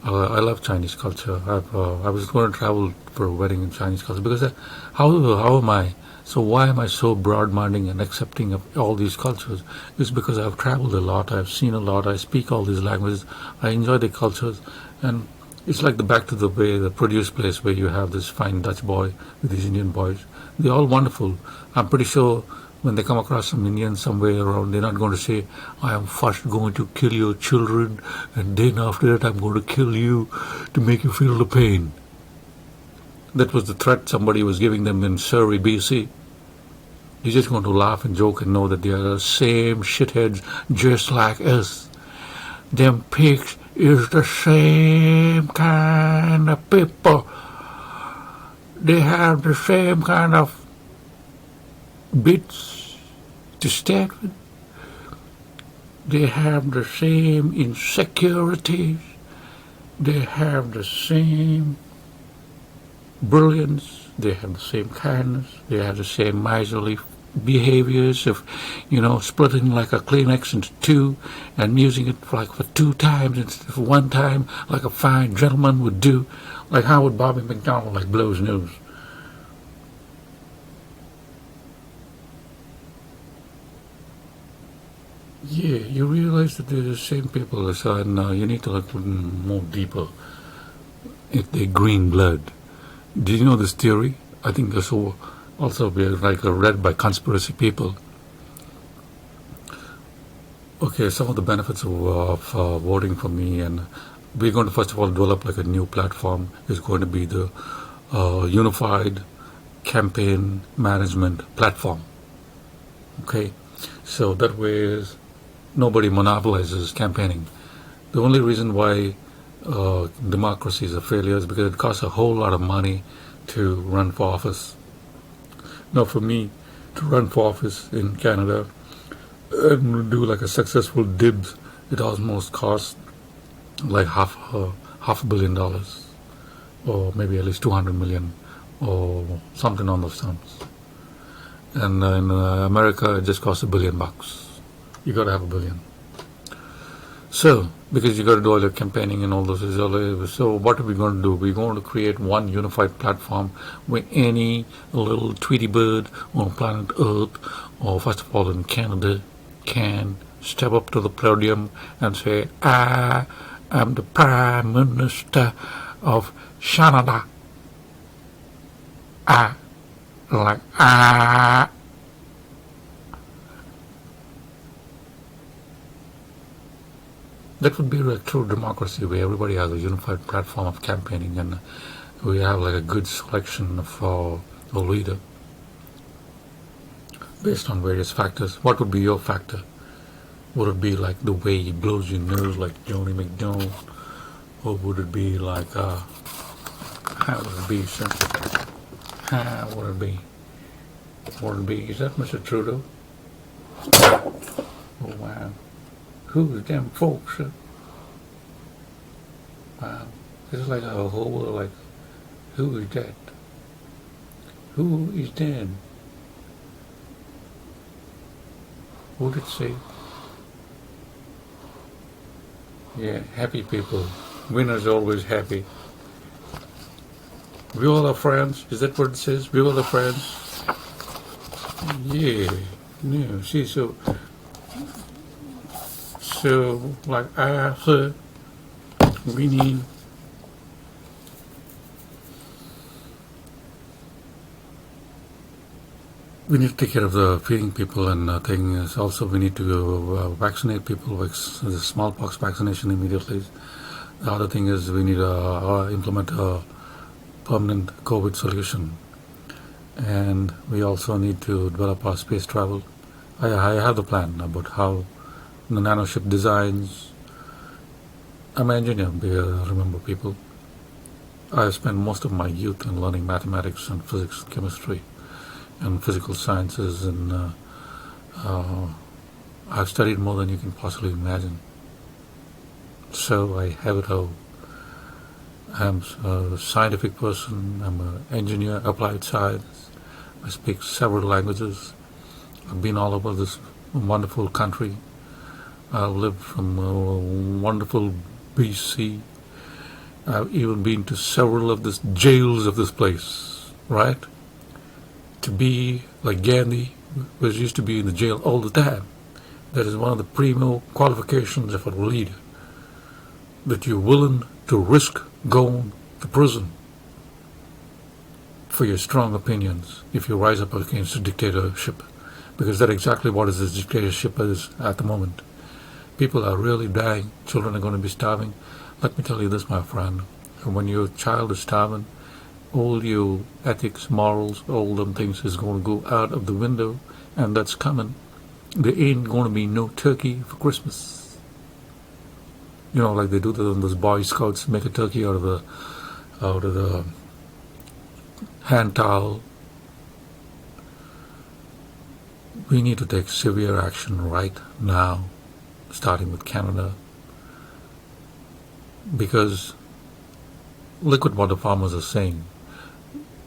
love Chinese culture. I was going to travel for a wedding in Chinese culture because how am I? So why am I so broad-minded and accepting of all these cultures? It's because I've traveled a lot. I've seen a lot. I speak all these languages. I enjoy the cultures, and it's like the Back to the Bay, the produce place where you have this fine Dutch boy with these Indian boys. They're all wonderful. I'm pretty sure when they come across some Indians somewhere around, they're not going to say, I am first going to kill your children, and then after that I'm going to kill you to make you feel the pain. That was the threat somebody was giving them in Surrey, BC. You're just going to laugh and joke and know that they are the same shitheads just like us. Them pigs is the same kind of people. They have the same kind of bits to start with. They have the same insecurities. They have the same brilliance. They have the same kindness. They have the same miserly behaviors of, splitting like a Kleenex into two and using it for 2 times instead of 1 time, like a fine gentleman would do. Like how would Bobby McDonald blow his nose? Yeah, you realize that they're the same people as and you need to look more deeper. If they're green blood. Do you know this theory? I think this will also be read by conspiracy people. Okay, some of the benefits of voting for me, and we're going to first of all develop a new platform. Is going to be the unified campaign management platform. Okay, so that way is nobody monopolizes campaigning. The only reason why democracy is a failure is because it costs a whole lot of money to run for office. Now, for me to run for office in Canada and do a successful dibs, it almost costs half $500 million, or maybe at least 200 million, or something on those terms. And in America, it just costs $1 billion. You got to have $1 billion. So, because you got to do all your campaigning and all those, so what are we going to do? We're going to create one unified platform where any little Tweety bird on planet Earth, or first of all in Canada, can step up to the podium and say, I am the Prime Minister of Canada. That would be a true democracy where everybody has a unified platform of campaigning, and we have a good selection of a leader based on various factors. What would be your factor? Would it be the way he blows your nose like Joni McDonald? Or would it be how would it be, sir? How would it be? Would it be, is that Mr. Trudeau? Oh, wow. Who's them folks, sir? Wow. This is a whole, who is that? Who is that? What did it say? Yeah, happy people. Winners always happy. We all are friends. Is that what it says? We all are friends. Yeah. Yeah. See, so I said, we need to take care of the feeding people, and things. Also, we need to vaccinate people with the smallpox vaccination immediately. The other thing is we need to implement a permanent COVID solution. and we also need to develop our space travel. I have the plan about how the nanoship designs. I'm an engineer, remember people. I spent most of my youth in learning mathematics and physics, chemistry, and physical sciences, and I've studied more than you can possibly imagine. So I have it all. I'm a scientific person, I'm an engineer, applied science. I speak several languages. I've been all over this wonderful country. I've lived from wonderful BC. I've even been to several of the jails of this place, right? To be like Gandhi, was used to be in the jail all the time. That is one of the primo qualifications of a leader, that you're willing to risk going to prison for your strong opinions if you rise up against a dictatorship, because that's exactly what this dictatorship is at the moment. People are really dying. Children are going to be starving. Let me tell you this, my friend. When your child is starving, all your ethics, morals, all them things is going to go out of the window, and that's coming. There ain't going to be no turkey for Christmas. You know, like they do those Boy Scouts, make a turkey out of the hand towel. We need to take severe action right now, starting with Canada, because look at what the farmers are saying.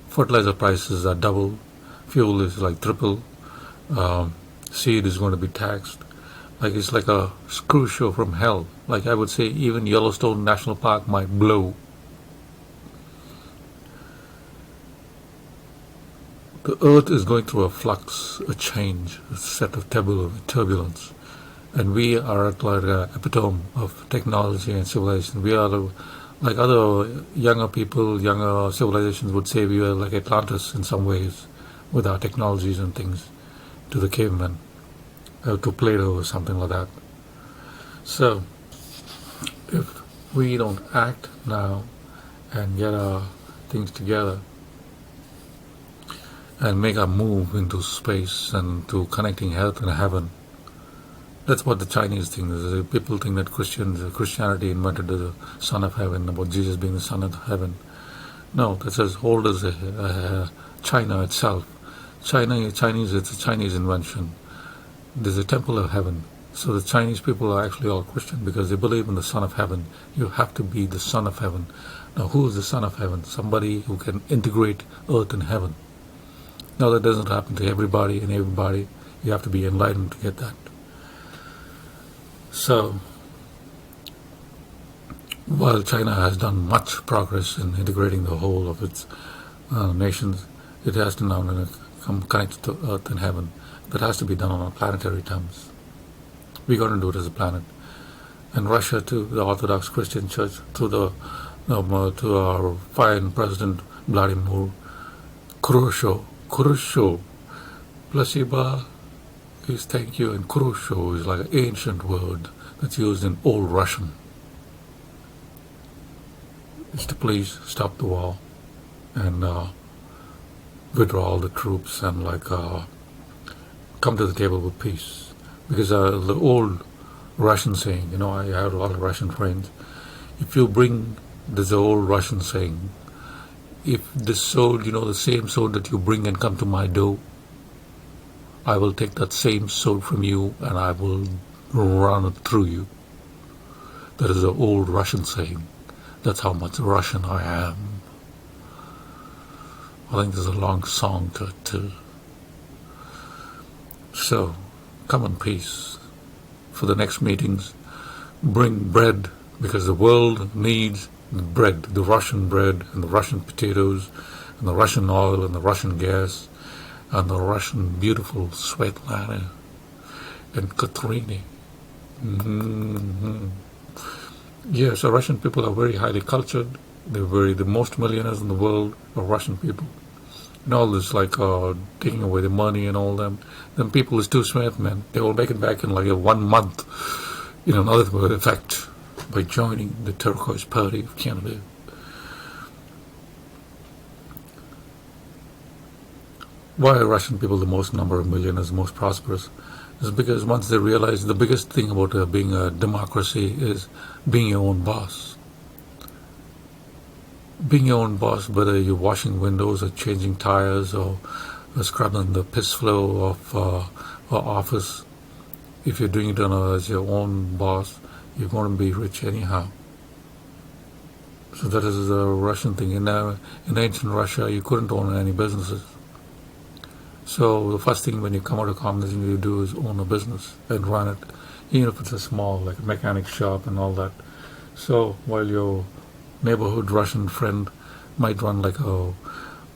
Fertilizer prices are double, fuel is like triple, seed is going to be taxed. Like it's like a screw show from hell. Like I would say, even Yellowstone National Park might blow. The earth is going through a flux, a change, a set of turbulence. And we are at like an epitome of technology and civilization. We are like other younger people, younger civilizations would say, we are like Atlantis in some ways, with our technologies and things, to the cavemen, to Plato or something like that. So, if we don't act now and get our things together and make a move into space and to connecting earth and heaven, that's what the Chinese think. People think that Christianity invented the Son of Heaven, about Jesus being the Son of Heaven. No, that's as old as China itself. Chinese, it's a Chinese invention. There's a temple of heaven. So the Chinese people are actually all Christian because they believe in the Son of Heaven. You have to be the Son of Heaven. Now, who is the Son of Heaven? Somebody who can integrate earth and heaven. Now, that doesn't happen to everybody and everybody. You have to be enlightened to get that. So, while China has done much progress in integrating the whole of its nations, it has to now come connected to earth and heaven. That has to be done on a planetary terms. We're going to do it as a planet. And Russia, too, the Orthodox Christian Church, to our fine President Vladimir Khrushchev, Placebo is thank you, and Khrushchev is like an ancient word that's used in Old Russian. It's to please stop the war and withdraw all the troops and come to the table with peace. Because the old Russian saying, I have a lot of Russian friends. If you bring, there's an old Russian saying, if the sword, the same sword that you bring and come to my door, I will take that same sword from you and I will run it through you. That is an old Russian saying. That's how much Russian I am. I think there's a long song to it too. So, come in peace. For the next meetings, bring bread, because the world needs bread, the Russian bread and the Russian potatoes and the Russian oil and the Russian gas and the Russian beautiful Svetlana and Katrina. Mm-hmm. Yes, the Russian people are very highly cultured. They're the most millionaires in the world are Russian people. And all this taking away the money and all them. Them people is too smart, man. They will make it back in like 1 month. In another effect, by joining the Turquoise Party of Canada. Why are Russian people the most number of millionaires, most prosperous? Is because once they realize the biggest thing about being a democracy is being your own boss. Being your own boss, whether you're washing windows or changing tires or scrubbing the piss flow of office, if you're doing it as your own boss, you're going to be rich anyhow. So that is the Russian thing. In ancient Russia, you couldn't own any businesses. So the first thing when you come out of communism you do is own a business and run it, even if it's a small, like a mechanic shop and all that. So while your neighborhood Russian friend might run like a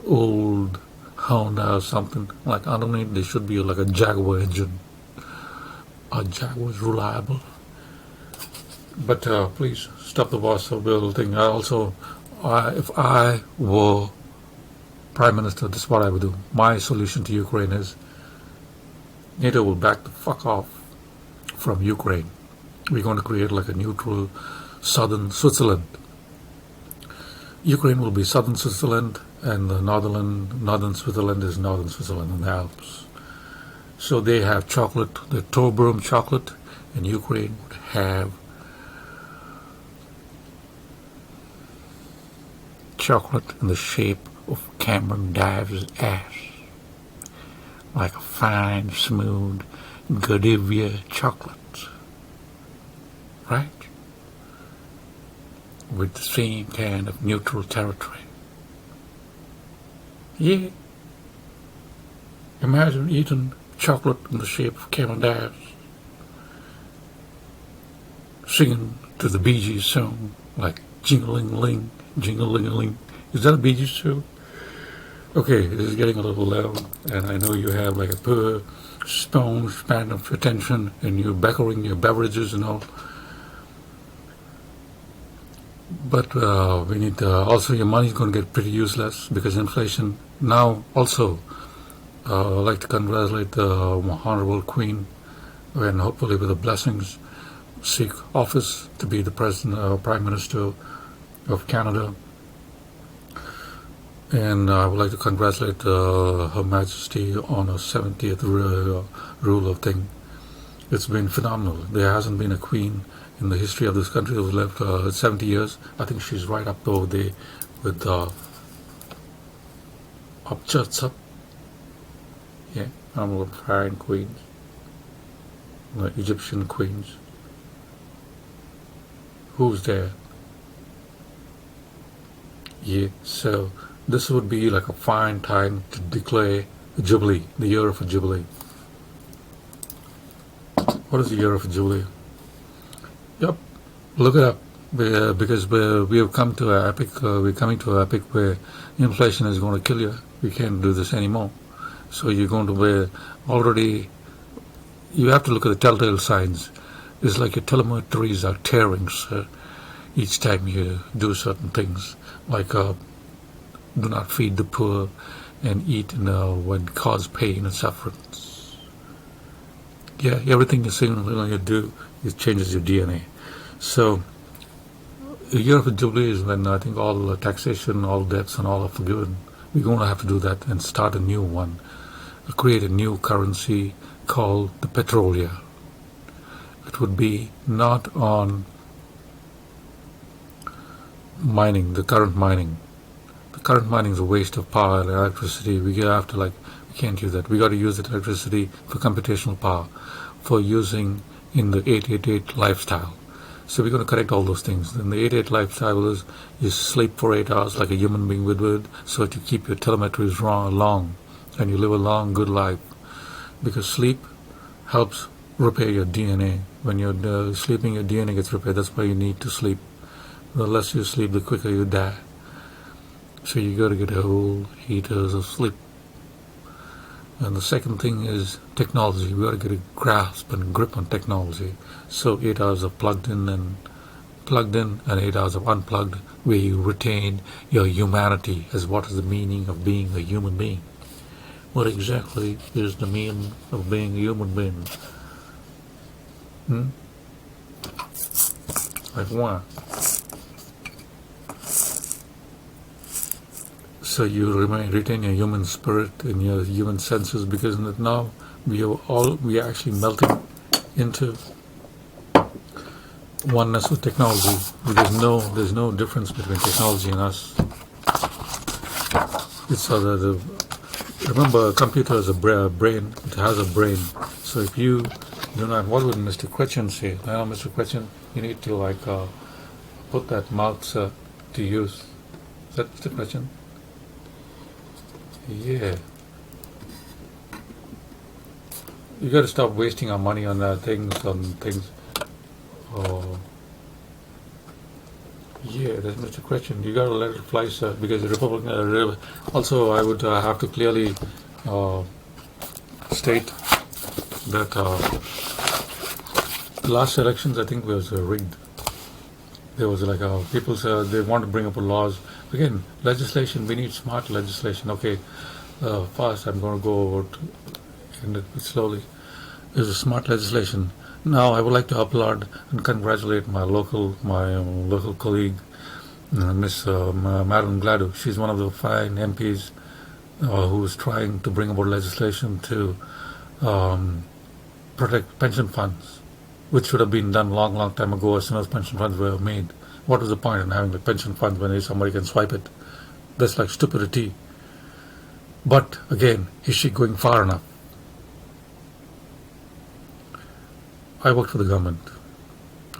old Honda or something, like underneath there should be like a Jaguar engine. A Jaguar is reliable. But please stop the boss of bill thing. If I were Prime Minister, this is what I would do. My solution to Ukraine is NATO will back the fuck off from Ukraine. We're going to create like a neutral southern Switzerland. Ukraine will be southern Switzerland, and the northern Switzerland is northern Switzerland in the Alps. So they have chocolate, the Torbrum chocolate, and Ukraine would have chocolate in the shape of Cameron Dive's ass, like a fine, smooth Godiva chocolate, right? With the same kind of neutral territory. Yeah. Imagine eating chocolate in the shape of Cameron Dive, singing to the Bee Gees song, like Jingling-a-ling, Jingling-a-ling. Is that a Bee Gees song? Okay, this is getting a little loud, and I know you have like a poor span of attention, and you're beckering your beverages and all. But we need also your money is going to get pretty useless because inflation. Now also, I'd like to congratulate the Honorable Queen, and hopefully with the blessings, seek office to be the President, Prime Minister of Canada. And I would like to congratulate Her Majesty on her 70th rule of thing. It's been phenomenal. There hasn't been a queen in the history of this country who's lived 70 years. I think she's right up over there with Upchuts. Yeah, I'm fine queens, the Egyptian queens. Who's there? Yeah, so this would be like a fine time to declare a jubilee, the year of a jubilee. What is the year of a jubilee? Yep, look it up, because we have come to an epic. We're coming to an epic where inflation is going to kill you. We can't do this anymore. So you're going to be already. You have to look at the telltale signs. It's like your telemetries are tearing, sir, each time you do certain things, like do not feed the poor and eat when cause pain and sufferance. Yeah, everything you do, it changes your DNA. So, a year of a jubilee is when I think all taxation, all debts, and all are forgiven. We're going to have to do that and start a new one, create a new currency called the petroleum. It would be not on mining, the current mining. The current mining is a waste of power and electricity. We can't use that. We got to use that electricity for computational power, for using in the 888 lifestyle. So we're going to correct all those things. And the 888 lifestyle is you sleep for 8 hours like a human being would, so that you keep your telemetries long and you live a long, good life. Because sleep helps repair your DNA. When you're sleeping, your DNA gets repaired. That's why you need to sleep. The less you sleep, the quicker you die. So you got to get a whole heaters of sleep. And the second thing is technology. We got to get a grasp and grip on technology. So 8 hours of plugged in and 8 hours of unplugged, where you retain your humanity as what is the meaning of being a human being. What exactly is the meaning of being a human being? Like what? so you retain your human spirit and your human senses, because now we are actually melting into oneness with technology. There's no difference between technology and us. It's remember, a computer is a brain. It has a brain. So if you do not, what would Mr. Question say? Now, Mr. Question, you need to put that mouth to use. Is that the question? Yeah. You got to stop wasting our money on things. Oh, yeah, that's Mr. Question. You got to let it fly, sir, because the Republican. Also, I would have to clearly state that the last elections, I think, was rigged. There was people said they want to bring up laws. Again, legislation, we need smart legislation. Okay, first I'm going to go over to end it slowly. There's a smart legislation. Now I would like to applaud and congratulate my local colleague, Miss Madam Gladu. She's one of the fine MPs who is trying to bring about legislation to protect pension funds, which should have been done long time ago as soon as pension funds were made. What is the point in having the pension funds when somebody can swipe it? That's like stupidity. But again, is she going far enough? I work for the government,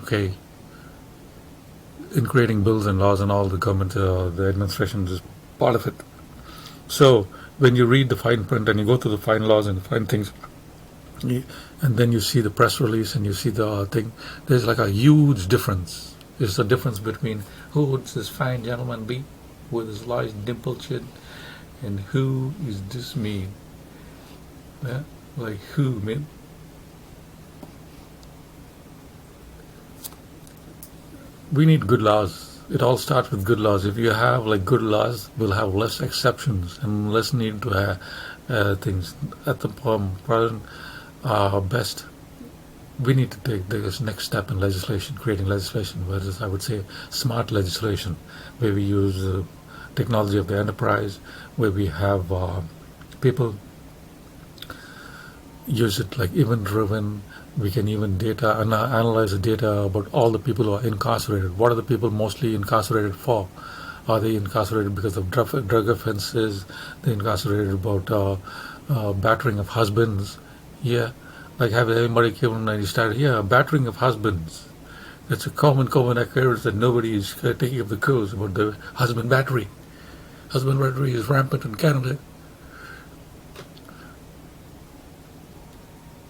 okay? In creating bills and laws and all, the government, the administration is part of it. So when you read the fine print and you go through the fine laws and the fine things, and then you see the press release and you see the thing, there's like a huge difference. There's the difference between who would this fine gentleman be with his large dimpled chin, and who is this me? Yeah? Like who, man? We need good laws. It all starts with good laws. If you have good laws, we'll have less exceptions and less need to have things. At the present best, we need to take this next step in legislation, creating legislation, whereas I would say smart legislation, where we use the technology of the enterprise, where we have people use it like event-driven. We can even analyze the data about all the people who are incarcerated. What are the people mostly incarcerated for? Are they incarcerated because of drug offenses? They're incarcerated about battering of husbands. Yeah, like have anybody given and started? Yeah, battering of husbands. It's a common occurrence that nobody is taking up the cause about the husband battery. Husband battery is rampant in Canada.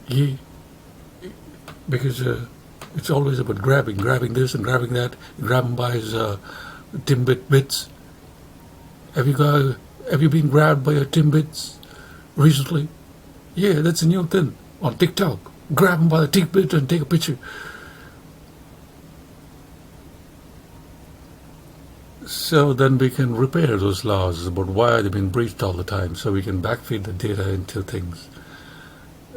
Yeah. Because it's always about grabbing this and grabbing that. Grab him by his Timbit bits. Have you been grabbed by your Timbits recently? Yeah, that's a new thing on TikTok. Grab him by the Timbit and take a picture. So then we can repair those laws about why they've been breached all the time, so we can backfeed the data into things.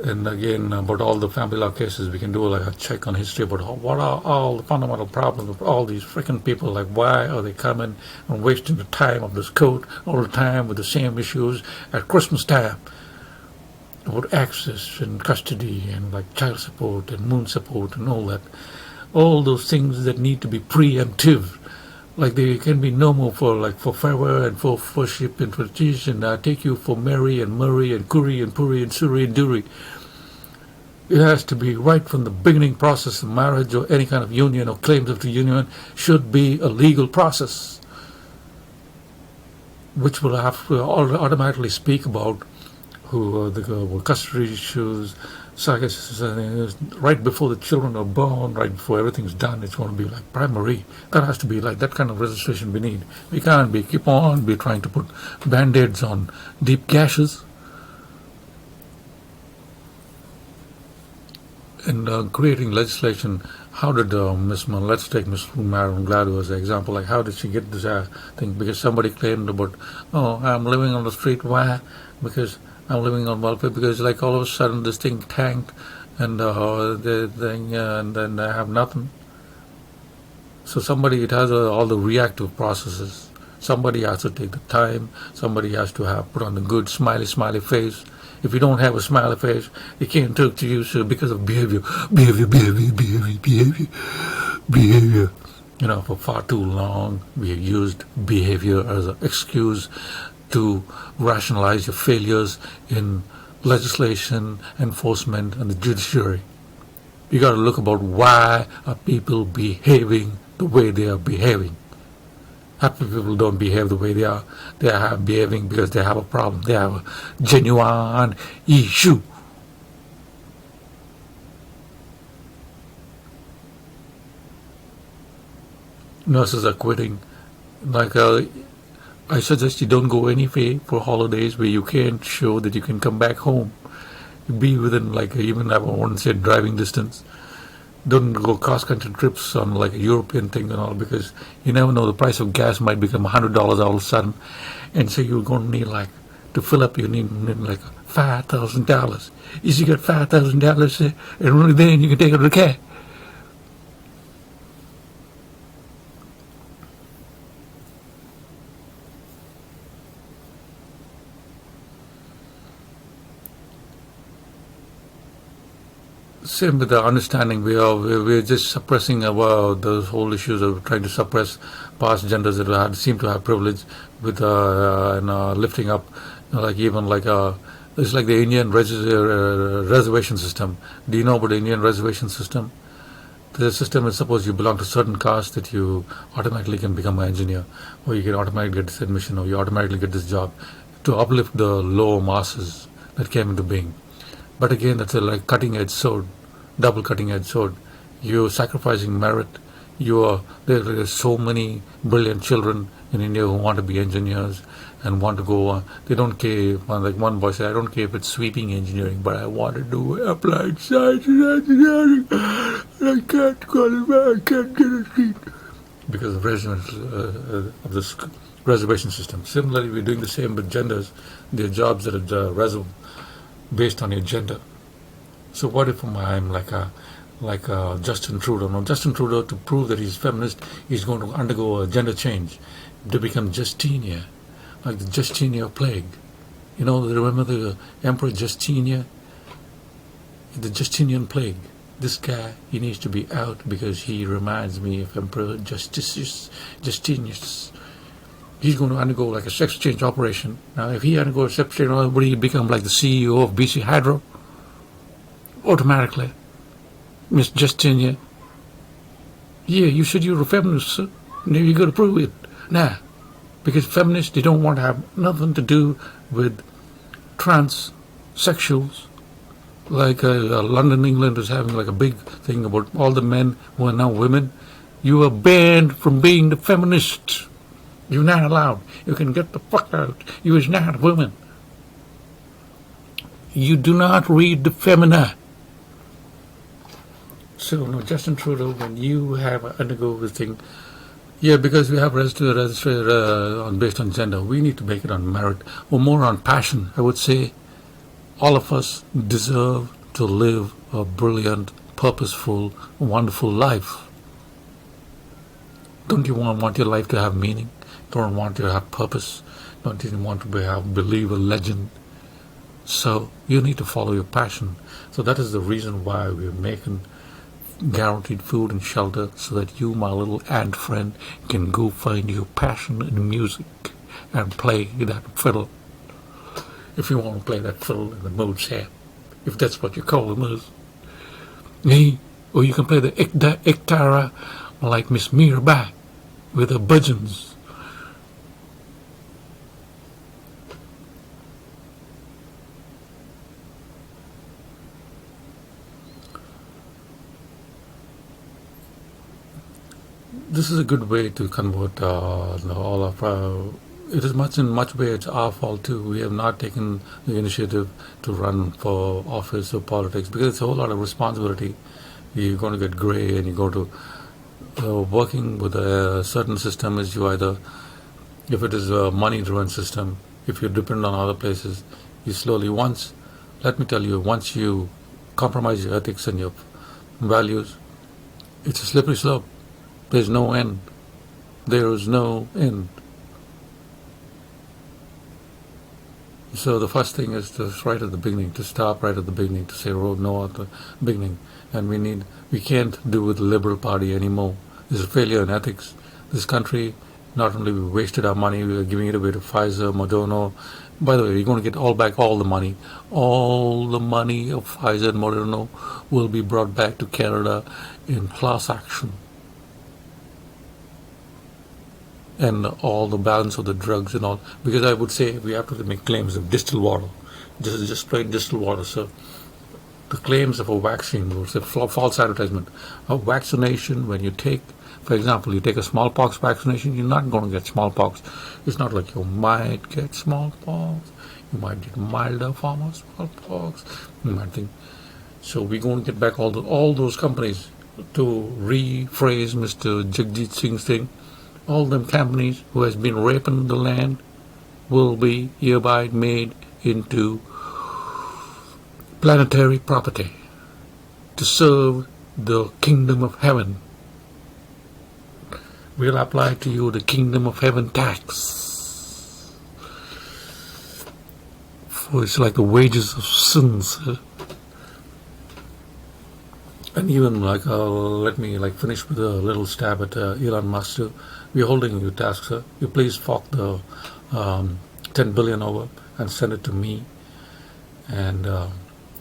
And again, about all the family law cases, we can do a check on history about what are all the fundamental problems of all these freaking people. Like, why are they coming and wasting the time of this court all the time with the same issues at Christmas time about access and custody and child support and moon support and all that. All those things that need to be preemptive. Like there can be no more for forever and for worship and for tradition. I take you for Mary and Murray and Curry and Puri and Suri and Duri. It has to be right from the beginning process of marriage or any kind of union or claims of the union should be a legal process, which will have to automatically speak about the custody issues. So I guess right before the children are born, right before everything's done, it's going to be primary. That has to be that kind of registration we need. We can't keep on trying to put band-aids on deep gashes. And creating legislation, how did let's take Miss Madam Gladu as an example, how did she get this thing? Because somebody claimed about, I'm living on the street. Why? Because I'm living on welfare, because all of a sudden this thing tanked and and then I have nothing. So it has all the reactive processes. Somebody has to take the time. Somebody has to have put on the good smiley face. If you don't have a smiley face, they can't talk to you. So because of behavior. For far too long, we have used behavior as an excuse to rationalize your failures in legislation, enforcement, and the judiciary. You got to look about why are people behaving the way they are behaving. Happy people don't behave the way they are. They are behaving because they have a problem. They have a genuine issue. Nurses are quitting. I suggest you don't go anywhere for holidays where you can't show that you can come back home. Be within even I won't say driving distance. Don't go cross-country trips on a European thing and all, because you never know, the price of gas might become $100 all of a sudden, and so you're going to need to fill up, you need $5,000. If you get $5,000, and only then you can take it to the car. Same with the understanding. We're just suppressing those whole issues of trying to suppress past genders that seem to have privilege with lifting up, it's like the Indian reservation system. Do you know about the Indian reservation system? The system is, suppose you belong to certain caste, that you automatically can become an engineer, or you can automatically get this admission, or you automatically get this job, to uplift the lower masses that came into being. But again, that's a cutting-edge sword, double cutting-edge sword. You're sacrificing merit. There are so many brilliant children in India who want to be engineers and want to go on. They don't care. Like one boy said, I don't care if it's sweeping engineering, but I want to do applied science and engineering. I can't qualify. I can't get a seat because of of this reservation system. Similarly, we're doing the same with genders. There are jobs that are based on your gender. So what if I'm like Justin Trudeau? No, Justin Trudeau, to prove that he's feminist, he's going to undergo a gender change to become Justinia, like the Justinia plague. Remember the Emperor Justinia? The Justinian plague. This guy, he needs to be out because he reminds me of Emperor Justinius. He's going to undergo a sex change operation. Now, if he undergoes a sex change, would he become like the CEO of BC Hydro? Automatically. Miss Justinia. Yeah, you said you were a feminist, sir. Now you got to prove it. Nah, because feminists, they don't want to have nothing to do with transsexuals. London, England is having a big thing about all the men who are now women. You are banned from being the feminist. You're not allowed. You can get the fuck out. You is not a woman. You do not read the femina. So, no, Justin Trudeau, when you have undergo this thing, yeah, because we have registered based on gender, we need to make it on merit, or more on passion. I would say all of us deserve to live a brilliant, purposeful, wonderful life. Don't you want your life to have meaning? Don't want to have purpose? Don't you want to believe a legend? So you need to follow your passion. So that is the reason why we're making guaranteed food and shelter, so that you, my little ant friend, can go find your passion in music and play that fiddle. If you want to play that fiddle in the mood's head, if that's what you call them is. Or you can play the Iktara like Miss Mirabai with her budgeons. This is a good way to convert all of it is in much way it's our fault too. We have not taken the initiative to run for office or politics, because it's a whole lot of responsibility. You're going to get gray, and you go to working with a certain system is you either, if it is a money-driven system, if you depend on other places, you slowly, let me tell you, once you compromise your ethics and your values, it's a slippery slope. There's no end. There is no end. So the first thing is to right at the beginning, to stop right at the beginning, to say road no at the beginning. And we can't do with the Liberal Party anymore. There's a failure in ethics. This country, not only we wasted our money, we are giving it away to Pfizer, Moderna. By the way, we're going to get all the money. All the money of Pfizer and Moderna will be brought back to Canada in class action. And all the balance of the drugs and all, because I would say we have to make claims of distilled water, just plain distilled water. So the claims of a vaccine was a false advertisement. A vaccination, when you take, for example, you take a smallpox vaccination, you're not going to get smallpox. It's not like you might get smallpox, you might get milder form of smallpox, you might think. So we're going to get back all those companies, to rephrase Mr. Jagjit Singh's thing. All them companies who has been raping the land will be hereby made into planetary property to serve the kingdom of heaven. We'll apply to you the kingdom of heaven tax. For it's like the wages of sins. And even let me finish with a little stab at Elon Musk. We're holding you task, sir. You please fork the 10 billion over and send it to me. And to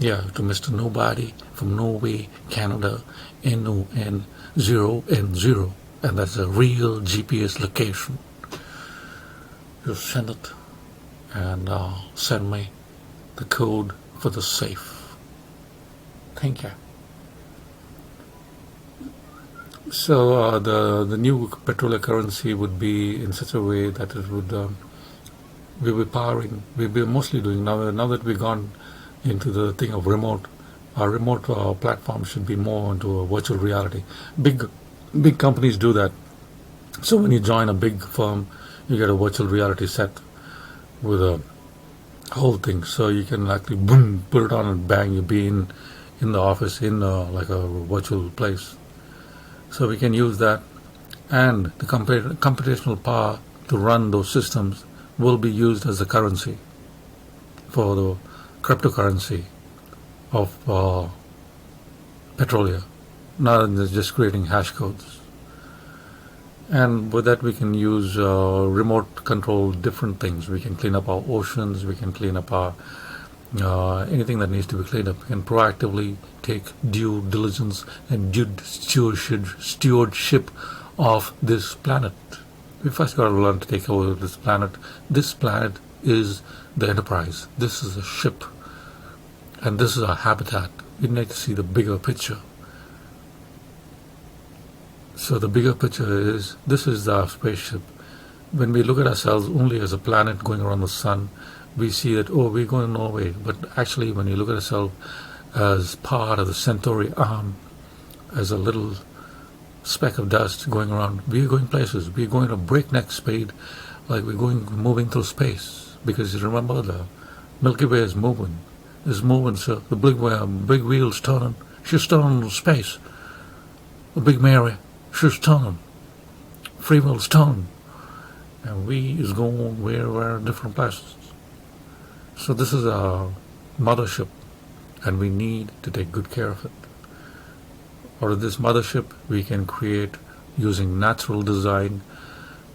Mr. Nobody from Norway, Canada, NON0N0. And that's a real GPS location. You send it and send me the code for the safe. Thank you. So the new petroleum currency would be in such a way that it would we'll be mostly doing now that we've gone into the thing of remote. Our remote platform should be more into a virtual reality. Big companies do that. So when you join a big firm, you get a virtual reality set with a whole thing. So you can actually boom, put it on and bang, you be in the office in like a virtual place. So we can use that, and the computational power to run those systems will be used as the currency for the cryptocurrency of petroleum, not just creating hash codes. And with that we can use remote control different things. We can clean up our oceans, we can clean up our anything that needs to be cleaned up. We can proactively take due diligence and due stewardship of this planet. We first got to learn to take over this planet. This planet is the Enterprise. This is a ship. And this is our habitat. We need to see the bigger picture. So the bigger picture is, this is our spaceship. When we look at ourselves only as a planet going around the sun, we see that, we're going nowhere. But actually, when you look at yourself as part of the Centauri arm, as a little speck of dust going around, we're going places. We're going at a breakneck speed, like moving through space. Because you remember, the Milky Way is moving. It's moving, so the big wheel's turning. She's turning to space. The big Mary, she's turning. Free will's turning. And we is going where different places. So this is our mothership, and we need to take good care of it. Out of this mothership, we can create, using natural design,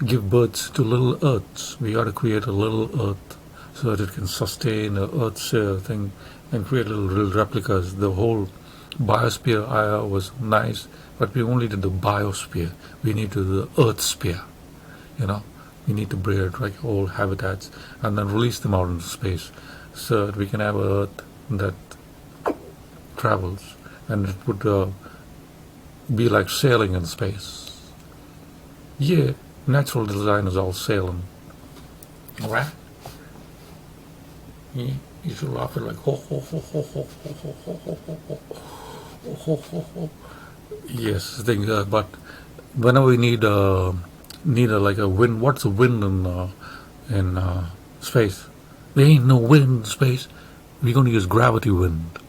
give birth to little earths. We got to create a little earth so that it can sustain the earth's thing and create little replicas. The whole biosphere was nice, but we only did the biosphere. We need to do the earth sphere, We need to breed like old habitats and then release them out into space so that we can have an Earth that travels, and it would be like sailing in space. Yeah, natural design is all sailing. Alright? Yeah, you should laugh at like ho ho ho ho ho ho ho ho ho ho ho ho ho. Yes, but whenever we need a wind. What's a wind in space? There ain't no wind in space. We're going to use gravity wind.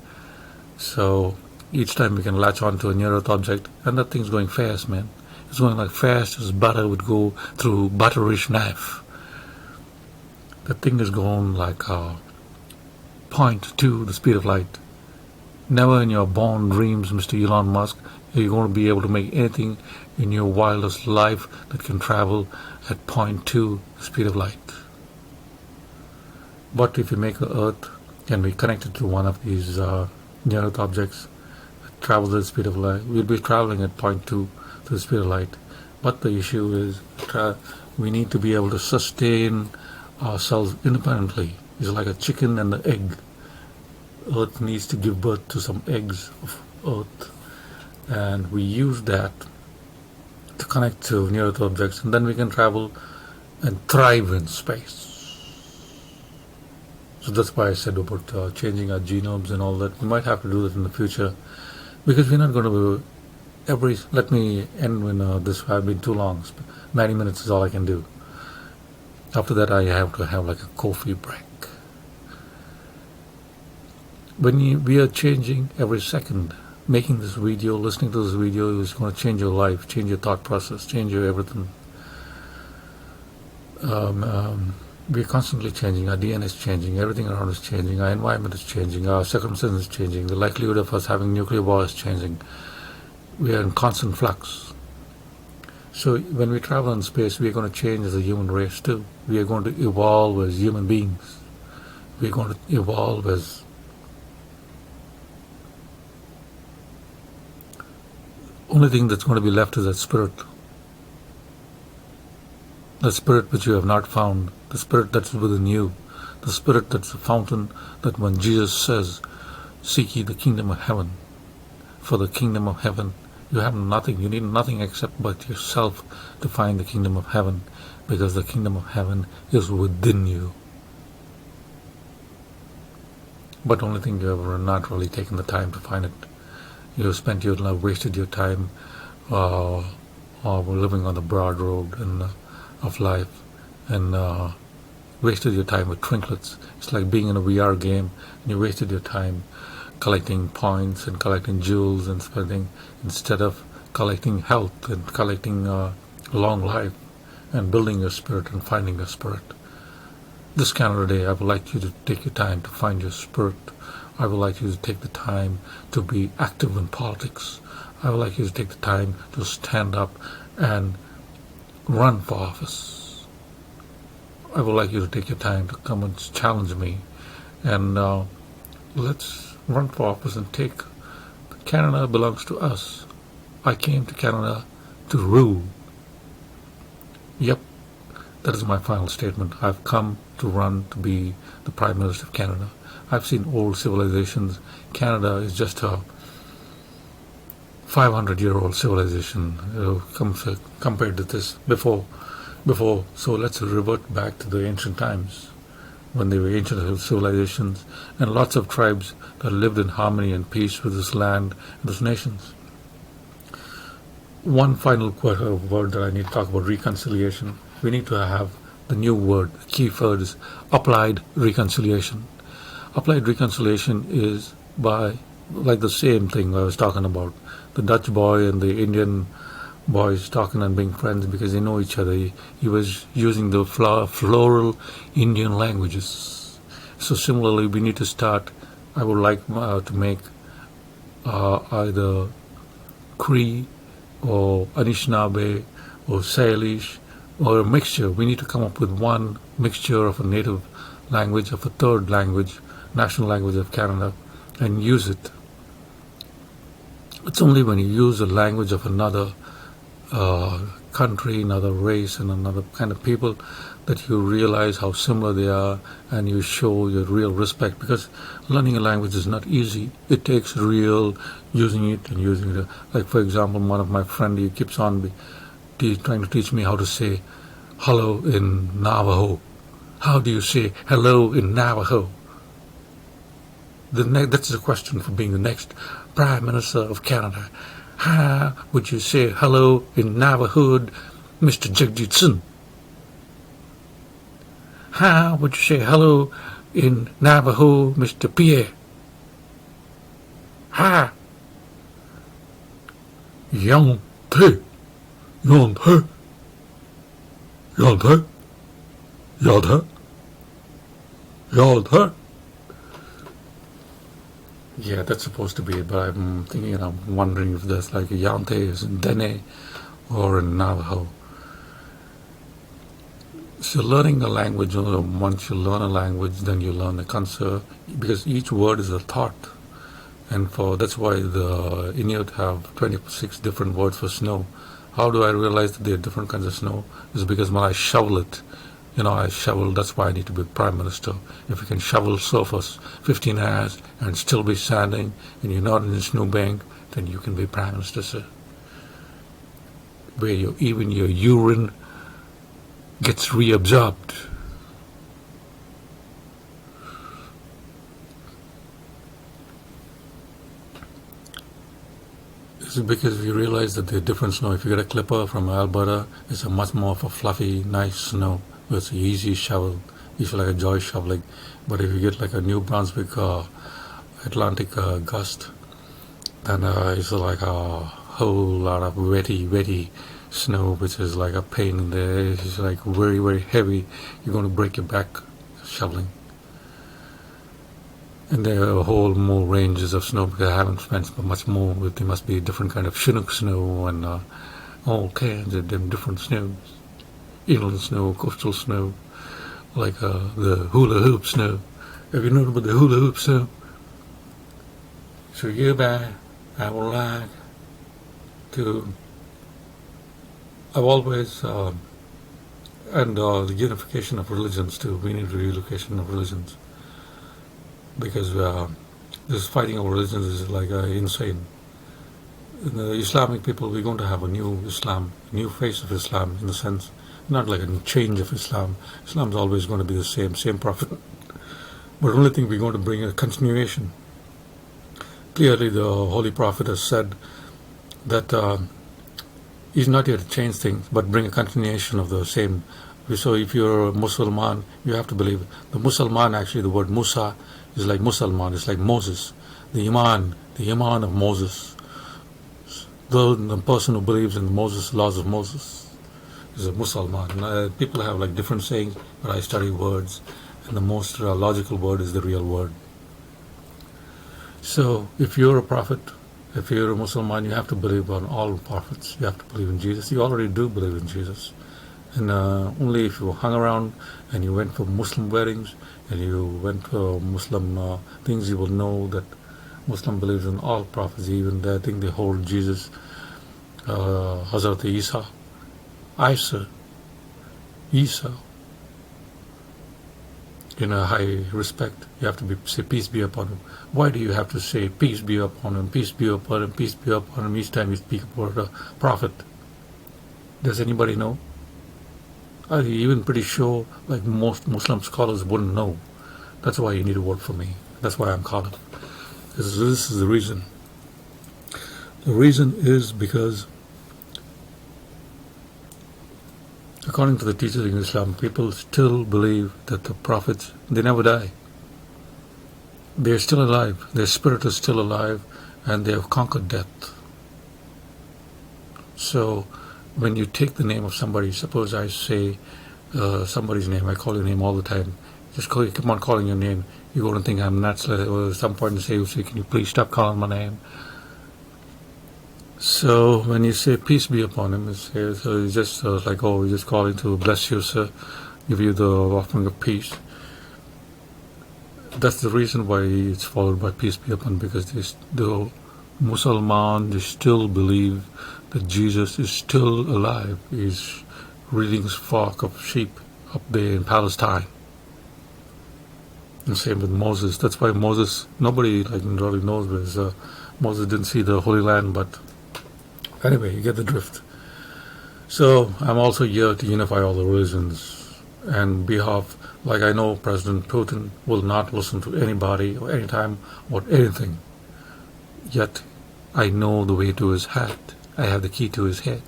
So each time we can latch onto a near Earth object, and that thing's going fast, man. It's going like fast as butter would go through butterish knife. the thing is going like 0.2 the speed of light. Never in your born dreams, Mr. Elon Musk, are you going to be able to make anything in your wildest life that can travel at 0.2 the speed of light. But if you make the Earth can be connected to one of these near-Earth objects that travel at the speed of light, we'll be traveling at 0.2 to the speed of light. But the issue is we need to be able to sustain ourselves independently. It's like a chicken and the egg. Earth needs to give birth to some eggs of Earth, and we use that to connect to near-Earth objects, and then we can travel and thrive in space. So that's why I said about changing our genomes and all that. We might have to do that in the future, because we're not going to let me end when this I've been too long. 90 minutes is all I can do. After that I have to have like a coffee break. When we are changing every second, making this video, listening to this video is going to change your life, change your thought process, change your everything. We're constantly changing. Our DNA is changing. Everything around is changing. Our environment is changing. Our circumstances is changing. The likelihood of us having nuclear war is changing. We are in constant flux. So when we travel in space, we are going to change as a human race too. We are going to evolve as human beings. We are going to evolve as only thing that's going to be left is that spirit. The spirit which you have not found, the spirit that's within you, the spirit that's the fountain that when Jesus says, seek ye the kingdom of heaven, for the kingdom of heaven, you have nothing, you need nothing except but yourself to find the kingdom of heaven, because the kingdom of heaven is within you. But the only thing you have not really taken the time to find it. You have spent your life, wasted your time living on the broad road of life, and wasted your time with trinkets. It's like being in a VR game, and you wasted your time collecting points and collecting jewels and spending, instead of collecting health and collecting long life and building your spirit and finding your spirit. This Canada Day, I would like you to take your time to find your spirit. I would like you to take the time to be active in politics. I would like you to take the time to stand up and run for office. I would like you to take your time to come and challenge me, and let's run for office and take. Canada belongs to us. I came to Canada to rule. Yep, that is my final statement. I've come to run to be the Prime Minister of Canada. I've seen old civilizations. Canada is just a 500-year-old civilization compared to this before. So let's revert back to the ancient times, when they were ancient civilizations, and lots of tribes that lived in harmony and peace with this land and this nations. One final word that I need to talk about: reconciliation. We need to have the new word. The key word is applied reconciliation. Applied reconciliation is by, like the same thing I was talking about, the Dutch boy and the Indian boys talking and being friends because they know each other. He was using the floral Indian languages. So similarly, we need to start. I would like to make either Cree or Anishinaabe or Salish or a mixture. We need to come up with one mixture of a native language, of a third language, national language of Canada, and use it. It's only when you use the language of another country, another race, and another kind of people that you realize how similar they are, and you show your real respect, because learning a language is not easy. It takes real using it and using it. Like, for example, one of my friends, he keeps on trying to teach me how to say hello in Navajo. How do you say hello in Navajo? That's the question for being the next Prime Minister of Canada. How would you say hello in Navajo, Mr. Jagjeet? How would you say hello in Navajo, Mr. Pierre? Ha! Young Te, Young Te, Young Te, Young Te. Yalta. Yeah, that's supposed to be it, but I'm thinking, I'm wondering if there's like a Yante is in Dene or in Navajo. So learning a language, once you learn a language, then you learn the concept, because each word is a thought. And that's why the Inuit have 26 different words for snow. How do I realize that there are different kinds of snow? Is because when I shovel it, I shovel, that's why I need to be Prime Minister. If you can shovel surface 15 hours and still be standing and you're not in a snowbank, then you can be Prime Minister, sir. Where even your urine gets reabsorbed. This is because we realize that there are different snow. If you get a clipper from Alberta, it's a much more of a fluffy, nice snow. It's an easy shovel. It's like a joy shoveling. But if you get like a New Brunswick Atlantic gust, then it's like a whole lot of wetty snow, which is like a pain in the ass. It's like very, very heavy. You're going to break your back shoveling. And there are a whole more ranges of snow, because I haven't spent much more. There must be a different kind of Chinook snow and all kinds of different snows. Inland snow, coastal snow, like the hula hoop snow. Have you known about the hula hoop snow? So hereby, I would like to, I've always, and the unification of religions too. We need relocation of religions, because this fighting of religions is like insane. In the Islamic people, we're going to have a new Islam, a new face of Islam, in the sense, not like a change of Islam. Islam is always going to be the same prophet. But the only thing we're going to bring a continuation. Clearly, the Holy Prophet has said that he's not here to change things, but bring a continuation of the same. So if you're a Muslim, you have to believe. The Muslim, actually, the word Musa is like Musalman, it's like Moses. The Iman of Moses. The person who believes in the laws of Moses is a Musalman. People have like different sayings, but I study words, and the most logical word is the real word. So if you're a prophet, if you're a Muslim, you have to believe on all prophets. You have to believe in Jesus. You already do believe in Jesus. And only if you hung around and you went for Muslim weddings and you went for Muslim things, you will know that Muslim believes in all prophets. Even I think they hold Jesus, Hazrat Isa, in a high respect. You have to say peace be upon him. Why do you have to say peace be upon him, peace be upon him, peace be upon him each time you speak about a prophet? Does anybody know? I'm even pretty sure like most Muslim scholars wouldn't know. That's why you need to vote for me. That's why I'm calling. This is the reason. The reason is because according to the teachers in Islam, people still believe that the prophets, they never die. They're still alive. Their spirit is still alive, and they have conquered death. So when you take the name of somebody, suppose I say somebody's name, I call your name all the time. Just keep on calling your name. You're going to think I'm nuts. Or at some point you say, can you please stop calling my name? So when you say peace be upon him, so it's just like, oh, we're just calling to bless you, sir, give you the offering of peace. That's the reason why it's followed by peace be upon, because the Muslims, they still believe that Jesus is still alive. He's reading his flock of sheep up there in Palestine. And same with Moses. That's why Moses, nobody really knows, because Moses didn't see the Holy Land, but anyway, you get the drift. So I'm also here to unify all the religions and behalf, like I know President Putin will not listen to anybody or anytime or anything. Yet I know the way to his head. I have the key to his head.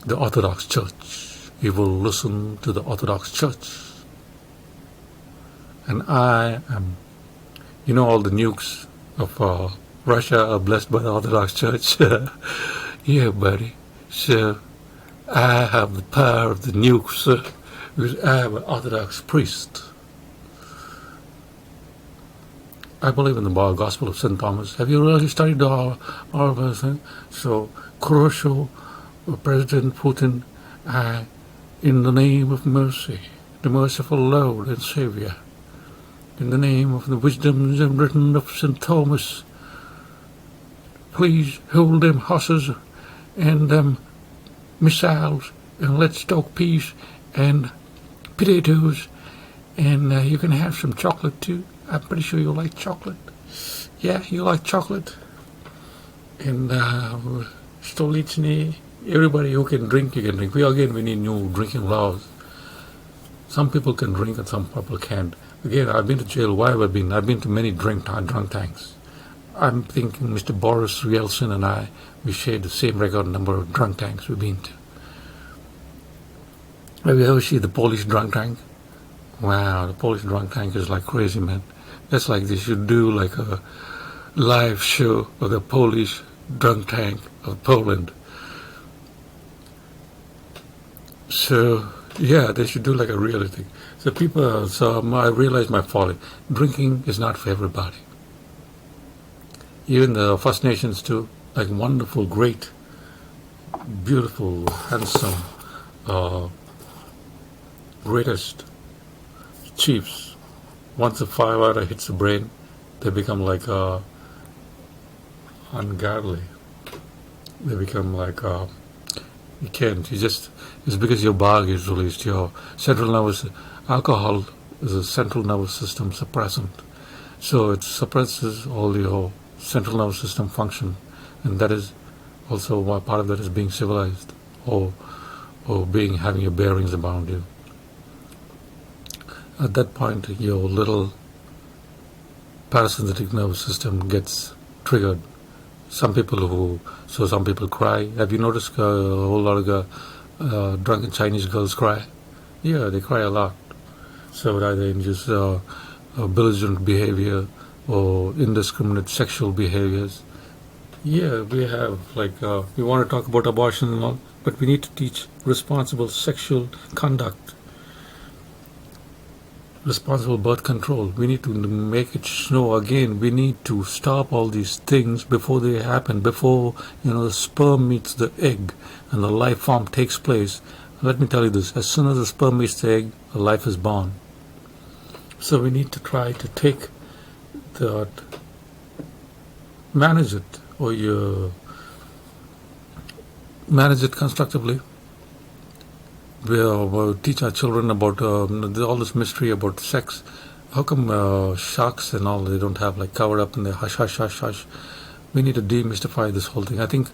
The Orthodox Church. He will listen to the Orthodox Church. And I am, all the nukes of Russia are blessed by the Orthodox Church. Yeah, buddy. So I have the power of the nukes because I am an Orthodox priest. I believe in the Gospel of St. Thomas. Have you really studied all of us? So, Khrushchev, President Putin, in the name of mercy, the merciful Lord and Savior, in the name of the wisdoms and written of St. Thomas, please hold them horses and them missiles, and let's talk peace and potatoes, and you can have some chocolate too. I'm pretty sure you like chocolate. Yeah, you like chocolate. And Stolicny, everybody who can drink, you can drink. We need new drinking laws. Some people can drink and some people can't. Again, I've been to jail. Why have I been? I've been to many drunk tanks. I'm thinking Mr. Boris Yeltsin and I, we shared the same record number of drunk tanks we've been to. Have you ever seen the Polish drunk tank? Wow, the Polish drunk tank is like crazy, man. That's like they should do like a live show of the Polish drunk tank of Poland. So, yeah, they should do like a reality thing. So I realized my folly. Drinking is not for everybody. Even the First Nations too, like wonderful, great, beautiful, handsome, greatest chiefs. Once the firewater hits the brain, they become like ungodly. They become like you can't. It's because your bug is released. Your central nervous alcohol is a central nervous system suppressant, so it suppresses all your central nervous system function, and that is also why part of that is being civilized or having your bearings about you. At that point, your little parasympathetic nervous system gets triggered. Some people cry. Have you noticed a whole lot of drunken Chinese girls cry? Yeah, they cry a lot. So either induce belligerent behavior or indiscriminate sexual behaviors. Yeah, we have we want to talk about abortion and all, but we need to teach responsible sexual conduct. Responsible birth control. We need to make it snow again. We need to stop all these things before they happen, before the sperm meets the egg and the life form takes place. Let me tell you this, as soon as the sperm meets the egg, a life is born. So we need to try to take that, manage it, or you manage it constructively. We'll teach our children about all this mystery about sex. How come sharks and all, they don't have covered up in the hush, hush, hush, hush? We need to demystify this whole thing. I think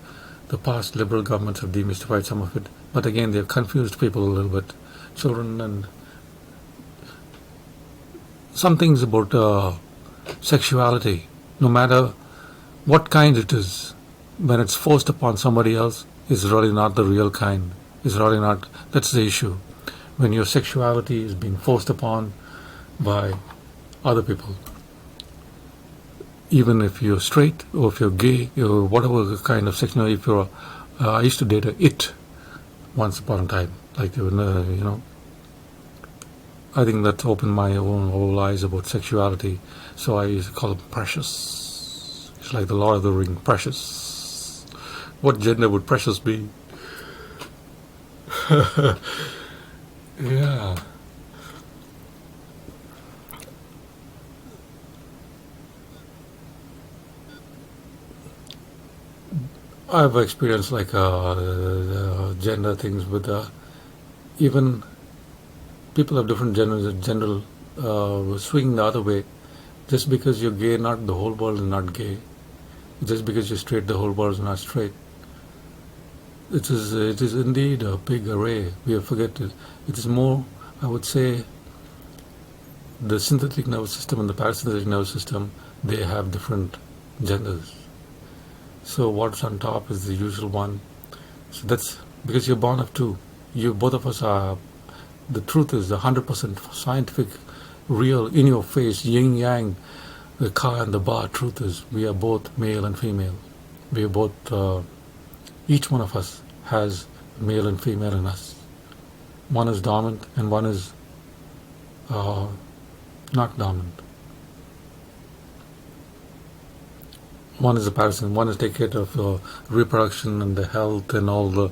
the past liberal governments have demystified some of it, but again, they've confused people a little bit. Children and some things about sexuality, no matter what kind it is, when it's forced upon somebody else, is really not the real kind. Is really not. That's the issue. When your sexuality is being forced upon by other people, even if you're straight or if you're gay or whatever kind of sex. If you're, I used to date a it once upon a time. I think that opened my own whole eyes about sexuality. So I used to call him Precious. It's like the Lord of the Ring, Precious. What gender would Precious be? Yeah. I've experienced gender things with even people of different genders in general swing the other way. Just because you're gay, not the whole world is not gay. Just because you're straight, the whole world is not straight. It is indeed a big array. We have forgotten. It is more, I would say, the sympathetic nervous system and the parasympathetic nervous system, they have different genders. So what's on top is the usual one. So that's because you're born of two. Both of us are. The truth is the 100% scientific, real, in your face, yin yang, the car and the bar. Truth is we are both male and female. We are both. Each one of us has male and female in us. One is dominant and one is not dominant. One is the parasite. One is take care of reproduction and the health and all the